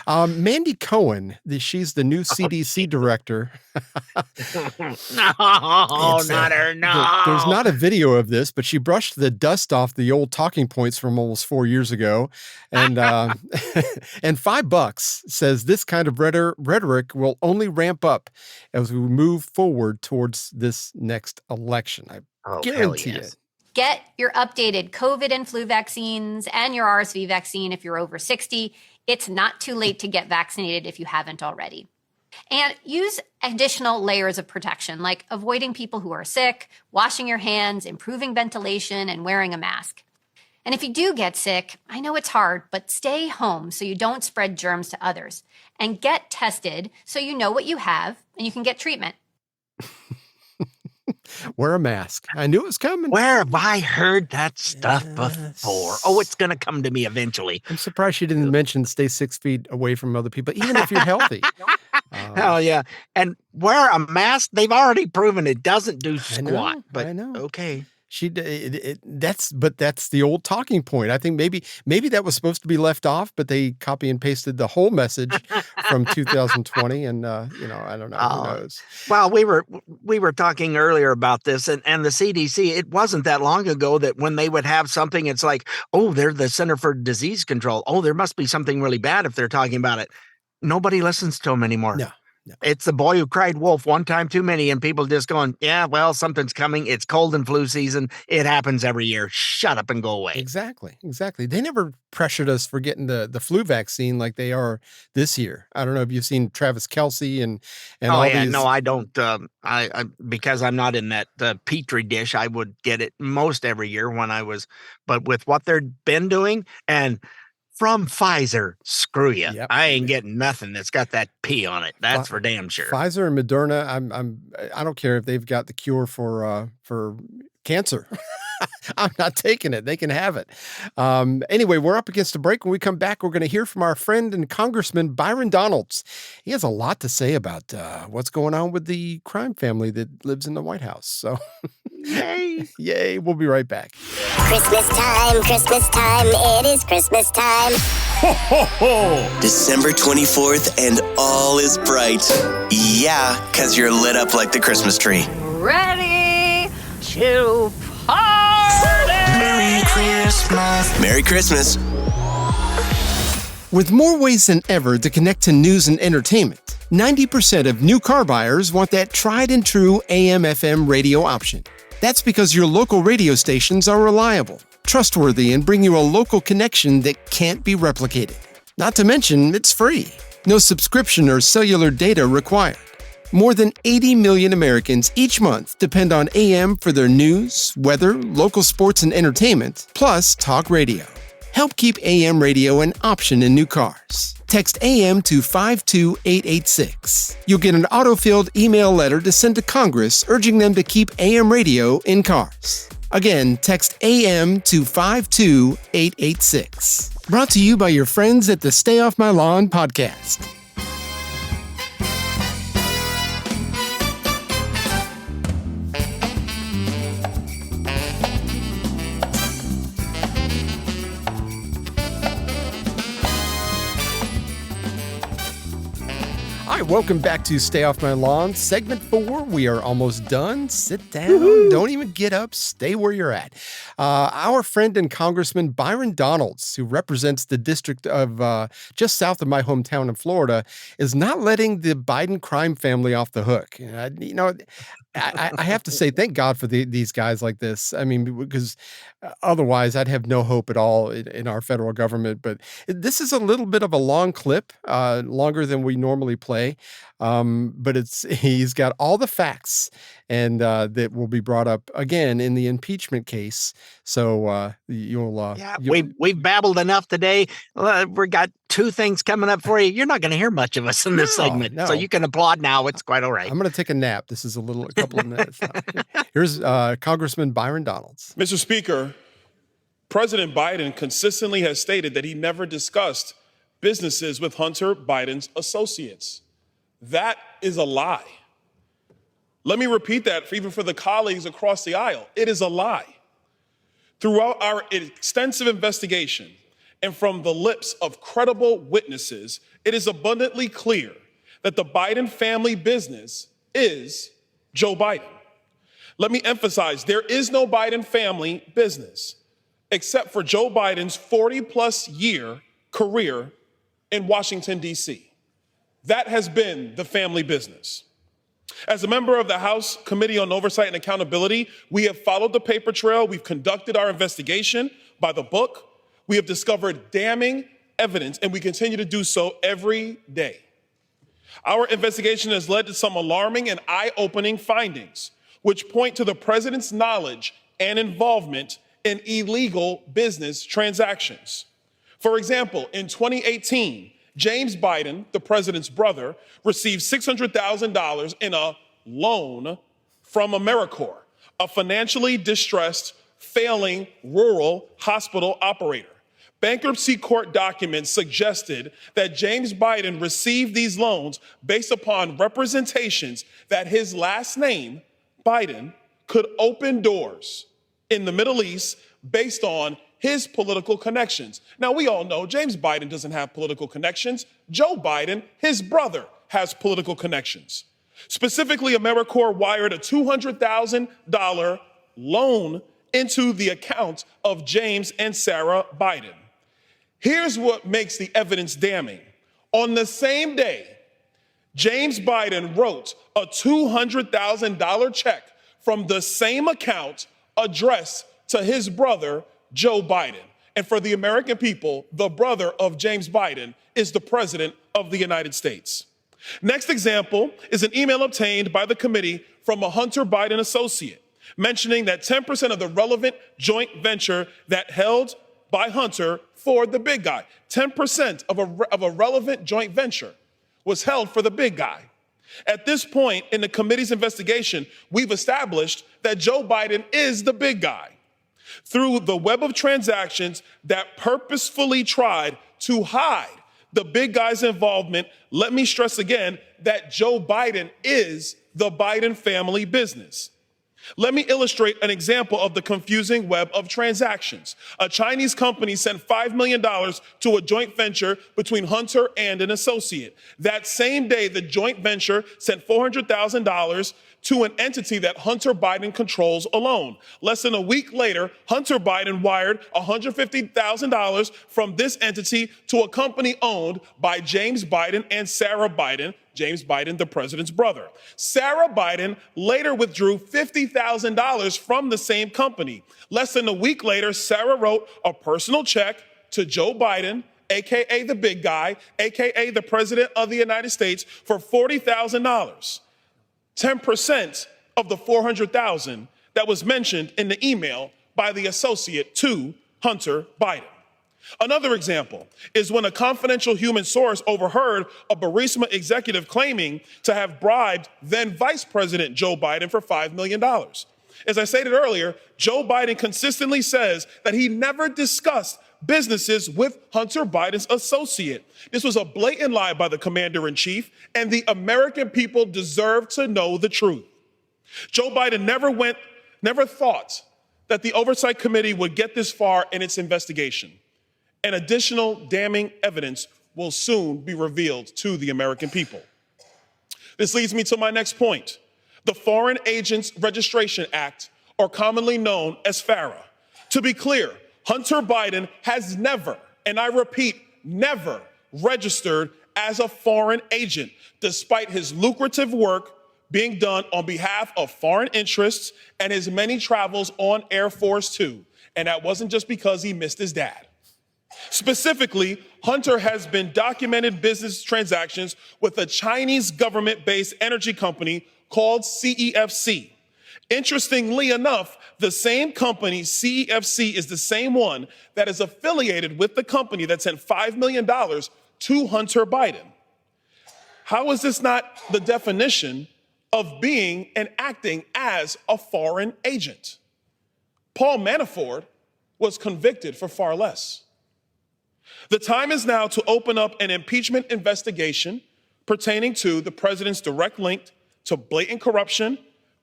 Mandy Cohen, she's the new CDC director. No, not her. No. There's not a video of this, but she brushed the dust off the old talking points from almost 4 years ago. And and $5 says this kind of rhetoric will only ramp up as we move forward towards this next election. I guarantee it. Get your updated COVID and flu vaccines and your RSV vaccine if you're over 60. It's not too late to get vaccinated if you haven't already. And use additional layers of protection, like avoiding people who are sick, washing your hands, improving ventilation, and wearing a mask. And if you do get sick, I know it's hard, but stay home so you don't spread germs to others. And get tested so you know what you have and you can get treatment. Wear a mask. I knew it was coming. Where have I heard that stuff before? Oh, it's going to come to me eventually. I'm surprised she didn't mention stay 6 feet away from other people, even if you're healthy. Hell yeah. And wear a mask. They've already proven it doesn't do squat. I know. Okay. That's the old talking point. I think maybe that was supposed to be left off, but they copy and pasted the whole message from 2020, and I don't know. Who knows? Well, we were talking earlier about this, and the CDC. It wasn't that long ago that when they would have something, it's like, oh, they're the Center for Disease Control. Oh, there must be something really bad if they're talking about it. Nobody listens to them anymore. No. It's the boy who cried wolf one time too many, and people just going, yeah, well, something's coming. It's cold and flu season. It happens every year. Shut up and go away. Exactly. They never pressured us for getting the flu vaccine like they are this year. I don't know if you've seen Travis Kelce and all these. No, I don't. I because I'm not in that petri dish. I would get it most every year when I was, but with what they've been doing and. From Pfizer, screw you. Yep. I ain't getting nothing that's got that P on it. That's for damn sure. Pfizer and Moderna. I don't care if they've got the cure for cancer. I'm not taking it. They can have it. Anyway, we're up against a break. When we come back, we're going to hear from our friend and Congressman Byron Donalds. He has a lot to say about what's going on with the crime family that lives in the White House. So, yay! We'll be right back. Christmas time, it is Christmas time. Ho, ho, ho! December 24th and all is bright. Yeah, because you're lit up like the Christmas tree. Ready to party! Merry Christmas. Merry Christmas. With more ways than ever to connect to news and entertainment, 90% of new car buyers want that tried and true AM/FM radio option. That's because your local radio stations are reliable, trustworthy, and bring you a local connection that can't be replicated. Not to mention, it's free. No subscription or cellular data required. More than 80 million Americans each month depend on AM for their news, weather, local sports, and entertainment, plus talk radio. Help keep AM radio an option in new cars. Text AM to 52886. You'll get an auto-filled email letter to send to Congress urging them to keep AM radio in cars. Again, text AM to 52886. Brought to you by your friends at the Stay Off My Lawn podcast. All right, welcome back to Stay Off My Lawn, segment 4. We are almost done. Sit down. Woo-hoo. Don't even get up. Stay where you're at. Our friend and Congressman Byron Donalds, who represents the district of just south of my hometown in Florida, is not letting the Biden crime family off the hook. I have to say, thank God for these guys like this. I mean, because otherwise I'd have no hope at all in our federal government. But this is a little bit of a long clip, longer than we normally play. But he's got all the facts and that will be brought up again in the impeachment case. So we've babbled enough today. We got 2 things coming up for you. You're not going to hear much of us in this segment, so you can applaud now. It's quite all right. I'm going to take a nap. This is a couple of minutes now. Here's Congressman Byron Donalds. Mr. Speaker, President Biden consistently has stated that he never discussed businesses with Hunter Biden's associates. That is a lie. Let me repeat that even for the colleagues across the aisle. It is a lie. Throughout our extensive investigation and from the lips of credible witnesses, it is abundantly clear that the Biden family business is Joe Biden. Let me emphasize, there is no Biden family business except for Joe Biden's 40-plus year career in Washington, D.C. That has been the family business. As a member of the House Committee on Oversight and Accountability, we have followed the paper trail. We've conducted our investigation by the book. We have discovered damning evidence, and we continue to do so every day. Our investigation has led to some alarming and eye-opening findings, which point to the president's knowledge and involvement in illegal business transactions. For example, in 2018, James Biden, the president's brother, received $600,000 in a loan from AmeriCorps, a financially distressed, failing rural hospital operator. Bankruptcy court documents suggested that James Biden received these loans based upon representations that his last name, Biden, could open doors in the Middle East based on his political connections. Now, we all know James Biden doesn't have political connections. Joe Biden, his brother, has political connections. Specifically, AmeriCorps wired a $200,000 loan into the account of James and Sarah Biden. Here's what makes the evidence damning. On the same day, James Biden wrote a $200,000 check from the same account addressed to his brother, Joe Biden. And for the American people, the brother of James Biden is the president of the United States. Next example is an email obtained by the committee from a Hunter Biden associate, mentioning that 10% of the relevant joint venture that held by Hunter for the big guy, 10% of a relevant joint venture was held for the big guy. At this point in the committee's investigation, we've established that Joe Biden is the big guy. Through the web of transactions that purposefully tried to hide the big guy's involvement, let me stress again that Joe Biden is the Biden family business. Let me illustrate an example of the confusing web of transactions. A Chinese company sent $5 million to a joint venture between Hunter and an associate. That same day, the joint venture sent $400,000 to an entity that Hunter Biden controls alone. Less than a week later, Hunter Biden wired $150,000 from this entity to a company owned by James Biden and Sarah Biden, James Biden, the president's brother. Sarah Biden later withdrew $50,000 from the same company. Less than a week later, Sarah wrote a personal check to Joe Biden, AKA the big guy, AKA the president of the United States, for $40,000. 10% of the 400,000 that was mentioned in the email by the associate to Hunter Biden. Another example is when a confidential human source overheard a Burisma executive claiming to have bribed then Vice President Joe Biden for $5 million. As I stated earlier, Joe Biden consistently says that he never discussed businesses with Hunter Biden's associate. This was a blatant lie by the commander-in-chief, and the American people deserve to know the truth. Joe Biden never thought that the Oversight Committee would get this far in its investigation. And additional damning evidence will soon be revealed to the American people. This leads me to my next point. The Foreign Agents Registration Act, or commonly known as FARA. To be clear, Hunter Biden has never, and I repeat, never registered as a foreign agent, despite his lucrative work being done on behalf of foreign interests and his many travels on Air Force Two. And that wasn't just because he missed his dad. Specifically, Hunter has been documented business transactions with a Chinese government-based energy company called CEFC. Interestingly enough, the same company, CEFC, is the same one that is affiliated with the company that sent $5 million to Hunter Biden. How is this not the definition of being and acting as a foreign agent? Paul Manafort was convicted for far less. The time is now to open up an impeachment investigation pertaining to the president's direct link to blatant corruption,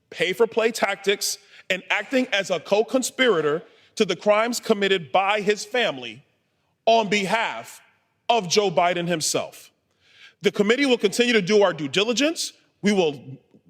pay-for-play tactics, and acting as a co-conspirator to the crimes committed by his family on behalf of Joe Biden himself. The committee will continue to do our due diligence. We will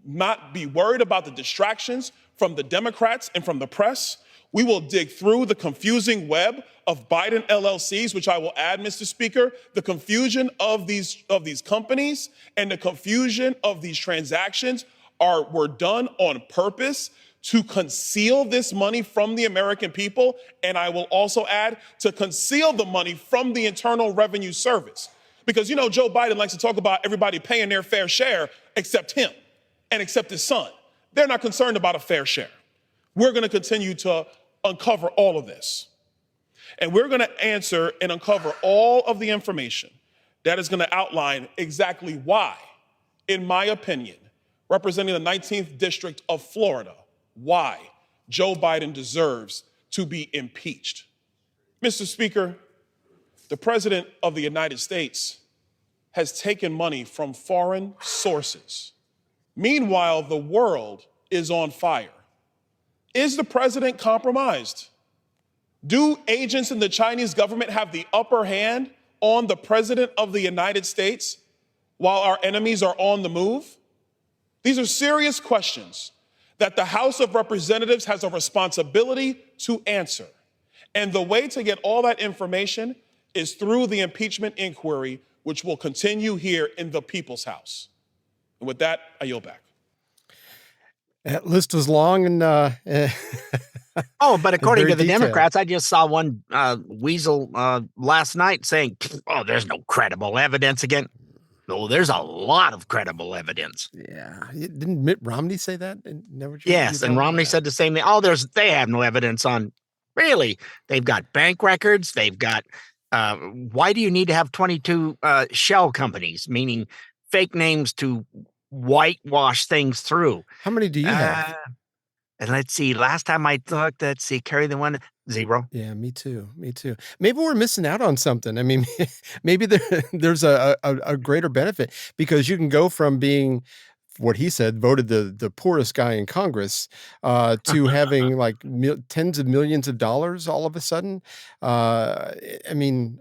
not be worried about the distractions from the Democrats and from the press. We will dig through the confusing web of Biden LLCs, which I will add, Mr. Speaker, the confusion of these companies and the confusion of these transactions were done on purpose to conceal this money from the American people. And I will also add, to conceal the money from the Internal Revenue Service. Because, you know, Joe Biden likes to talk about everybody paying their fair share except him and except his son. They're not concerned about a fair share. We're going to continue to uncover all of this. And we're going to answer and uncover all of the information that is going to outline exactly why, in my opinion, representing the 19th District of Florida, why Joe Biden deserves to be impeached. Mr. Speaker, the President of the United States has taken money from foreign sources. Meanwhile, the world is on fire. Is the president compromised? Do agents in the Chinese government have the upper hand on the President of the United States while our enemies are on the move? These are serious questions that the House of Representatives has a responsibility to answer. And the way to get all that information is through the impeachment inquiry, which will continue here in the People's House. And with that, I yield back. That list was long and but according to the detailed. Democrats, I just saw one weasel last night saying, "Oh, there's no credible evidence again." No, there's a lot of credible evidence. Yeah, didn't Mitt Romney say that? Yes, and Romney said the same thing. Oh, they have no evidence on. Really, they've got bank records. They've got. Why do you need to have 22 shell companies, meaning fake names to whitewash things through? How many do you have? And let's see, last time I looked, carry the one, 0. Yeah, me too. Maybe we're missing out on something. I mean, maybe there's a greater benefit, because you can go from being, what he said, voted the poorest guy in Congress, to having like tens of millions of dollars all of a sudden. I mean,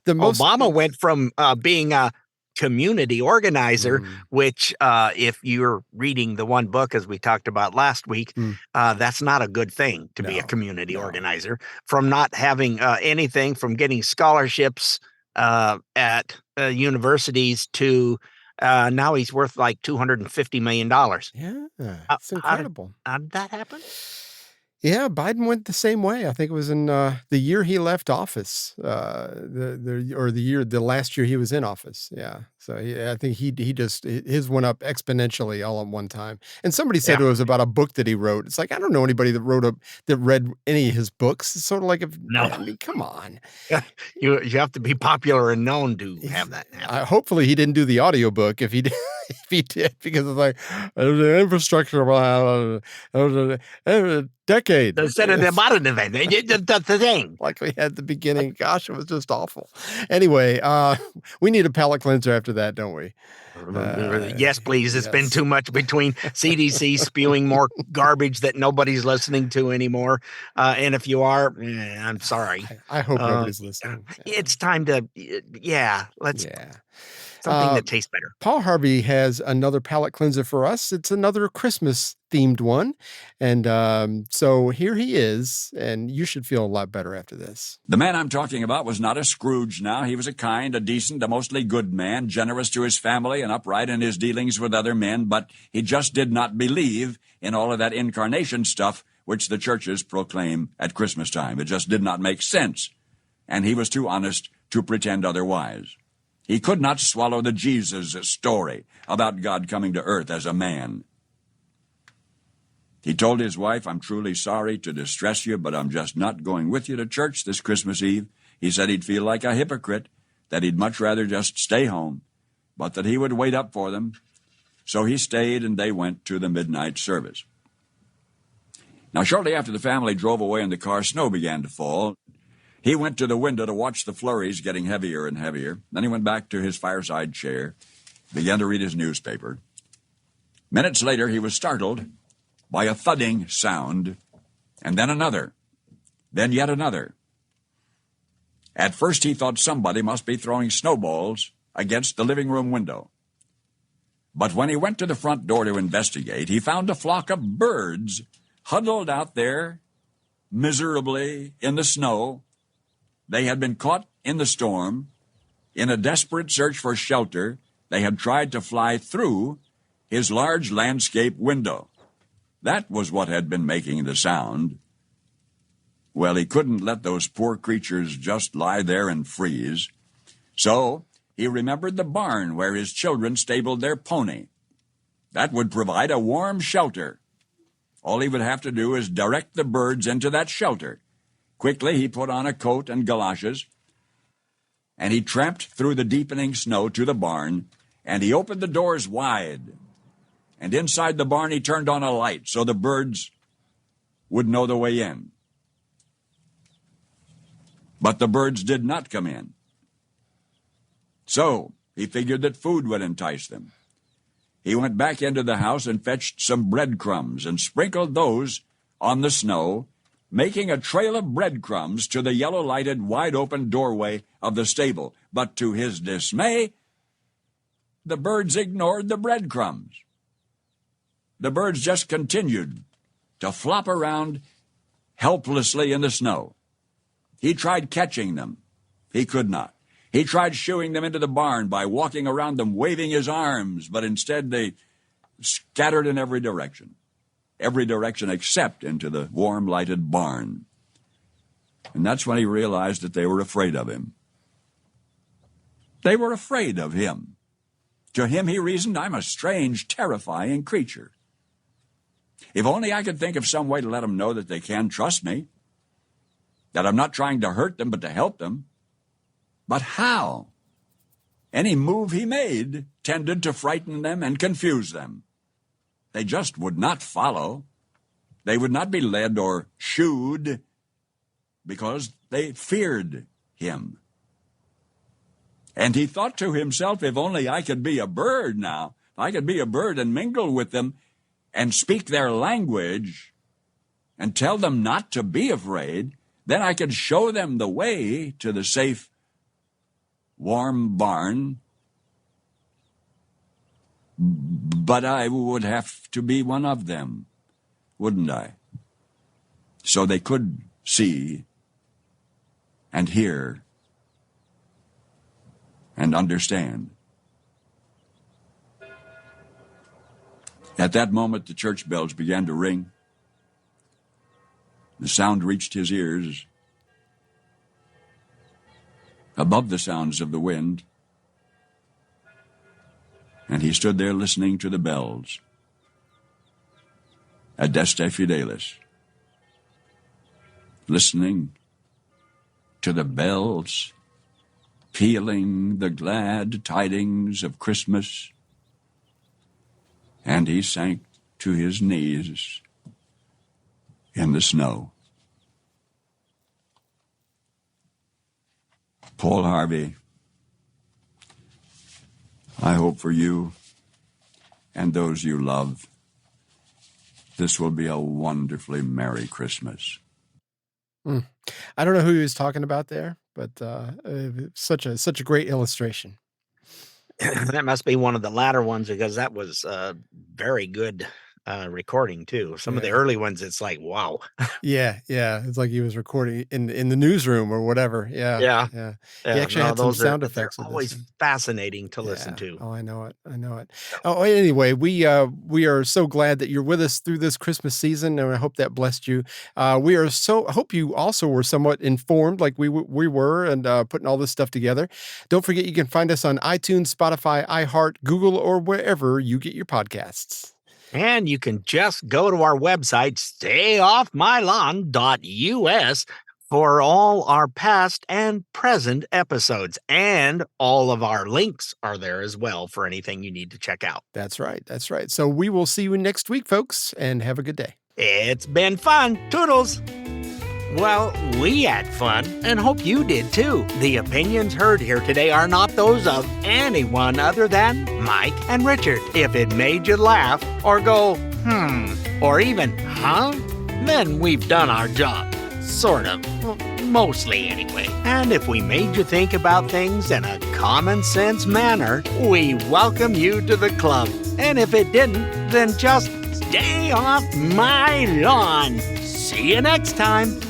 Obama went from being a community organizer, which if you're reading the one book, as we talked about last week, that's not a good thing to be a community organizer, from not having anything, from getting scholarships at universities to now he's worth like $250 million. Yeah, it's incredible. How did that happen? Yeah, Biden went the same way. I think it was in the year he left office, the last year he was in office. Yeah, so I think he just his went up exponentially all at one time. And somebody said Yeah. it was about a book that he wrote. It's like I don't know anybody that read any of his books. It's sort of like No. I mean, come on. You have to be popular and known to have that happen. Hopefully he didn't do the audiobook if he did, if he did, because it's like the infrastructure decade. Instead of the bottom event, that's the thing. Like we had at the beginning. Gosh, it was just awful. Anyway, we need a palate cleanser after that, don't we? Yes, please. It's been too much between CDC spewing more garbage that nobody's listening to anymore. And if you are, I'm sorry. I hope nobody's listening. It's time to, let's something that tastes better. Paul Harvey has another palate cleanser for us. It's another Christmas themed one. And so here he is, and you should feel a lot better after this. The man I'm talking about was not a Scrooge now. He was a kind, a decent, a mostly good man, generous to his family and upright in his dealings with other men, but he just did not believe in all of that incarnation stuff which the churches proclaim at Christmas time. It just did not make sense, and he was too honest to pretend otherwise. He could not swallow the Jesus story about God coming to earth as a man. He told his wife, "I'm truly sorry to distress you, but I'm just not going with you to church this Christmas Eve." He said he'd feel like a hypocrite, that he'd much rather just stay home, but that he would wait up for them. So he stayed, and they went to the midnight service. Now, shortly after the family drove away in the car, snow began to fall. He went to the window to watch the flurries getting heavier and heavier. Then he went back to his fireside chair, began to read his newspaper. Minutes later, he was startled by a thudding sound, and then another, then yet another. At first, he thought somebody must be throwing snowballs against the living room window. But when he went to the front door to investigate, he found a flock of birds huddled out there miserably in the snow. They had been caught in the storm. In a desperate search for shelter, they had tried to fly through his large landscape window. That was what had been making the sound. Well, he couldn't let those poor creatures just lie there and freeze. So he remembered the barn where his children stabled their pony. That would provide a warm shelter. All he would have to do is direct the birds into that shelter. Quickly, he put on a coat and galoshes, and he tramped through the deepening snow to the barn, and he opened the doors wide. And inside the barn, he turned on a light so the birds would know the way in. But the birds did not come in. So he figured that food would entice them. He went back into the house and fetched some breadcrumbs and sprinkled those on the snow, making a trail of breadcrumbs to the yellow-lighted, wide-open doorway of the stable. But to his dismay, the birds ignored the breadcrumbs. The birds just continued to flop around helplessly in the snow. He tried catching them. He could not. He tried shooing them into the barn by walking around them, waving his arms, but instead they scattered in every direction except into the warm, lighted barn. And that's when he realized that they were afraid of him. They were afraid of him. To him, he reasoned, "I'm a strange, terrifying creature. If only I could think of some way to let them know that they can trust me, that I'm not trying to hurt them, but to help them. But how? Any move he made tended to frighten them and confuse them. They just would not follow. They would not be led or shooed because they feared him. And he thought to himself, if only I could be a bird now, if I could be a bird and mingle with them and speak their language and tell them not to be afraid, then I could show them the way to the safe, warm barn. But I would have to be one of them, wouldn't I? So they could see and hear and understand. At that moment, the church bells began to ring. The sound reached his ears above the sounds of the wind, and he stood there listening to the bells. Adeste Fidelis. Listening to the bells, pealing the glad tidings of Christmas, and he sank to his knees in the snow. Paul Harvey, I hope for you and those you love, this will be a wonderfully Merry Christmas. I don't know who he was talking about there, but such a great illustration. That must be one of the latter ones, because that was very good recording too. Some of the early ones, it's like, wow. Yeah. It's like he was recording in the newsroom or whatever. Yeah. He actually had some sound effects. They're always fascinating to listen to. Oh, I know it. Oh, anyway, we are so glad that you're with us through this Christmas season, and I hope that blessed you. Hope you also were somewhat informed, like we were, and putting all this stuff together. Don't forget, you can find us on iTunes, Spotify, iHeart, Google, or wherever you get your podcasts. And you can just go to our website, stayoffmylawn.us, for all our past and present episodes. And all of our links are there as well for anything you need to check out. That's right. So we will see you next week, folks, and have a good day. It's been fun. Toodles. Well, we had fun and hope you did too. The opinions heard here today are not those of anyone other than Mike and Richard. If it made you laugh or go, or even, then we've done our job. Sort of. Mostly anyway. And if we made you think about things in a common sense manner, we welcome you to the club. And if it didn't, then just stay off my lawn. See you next time.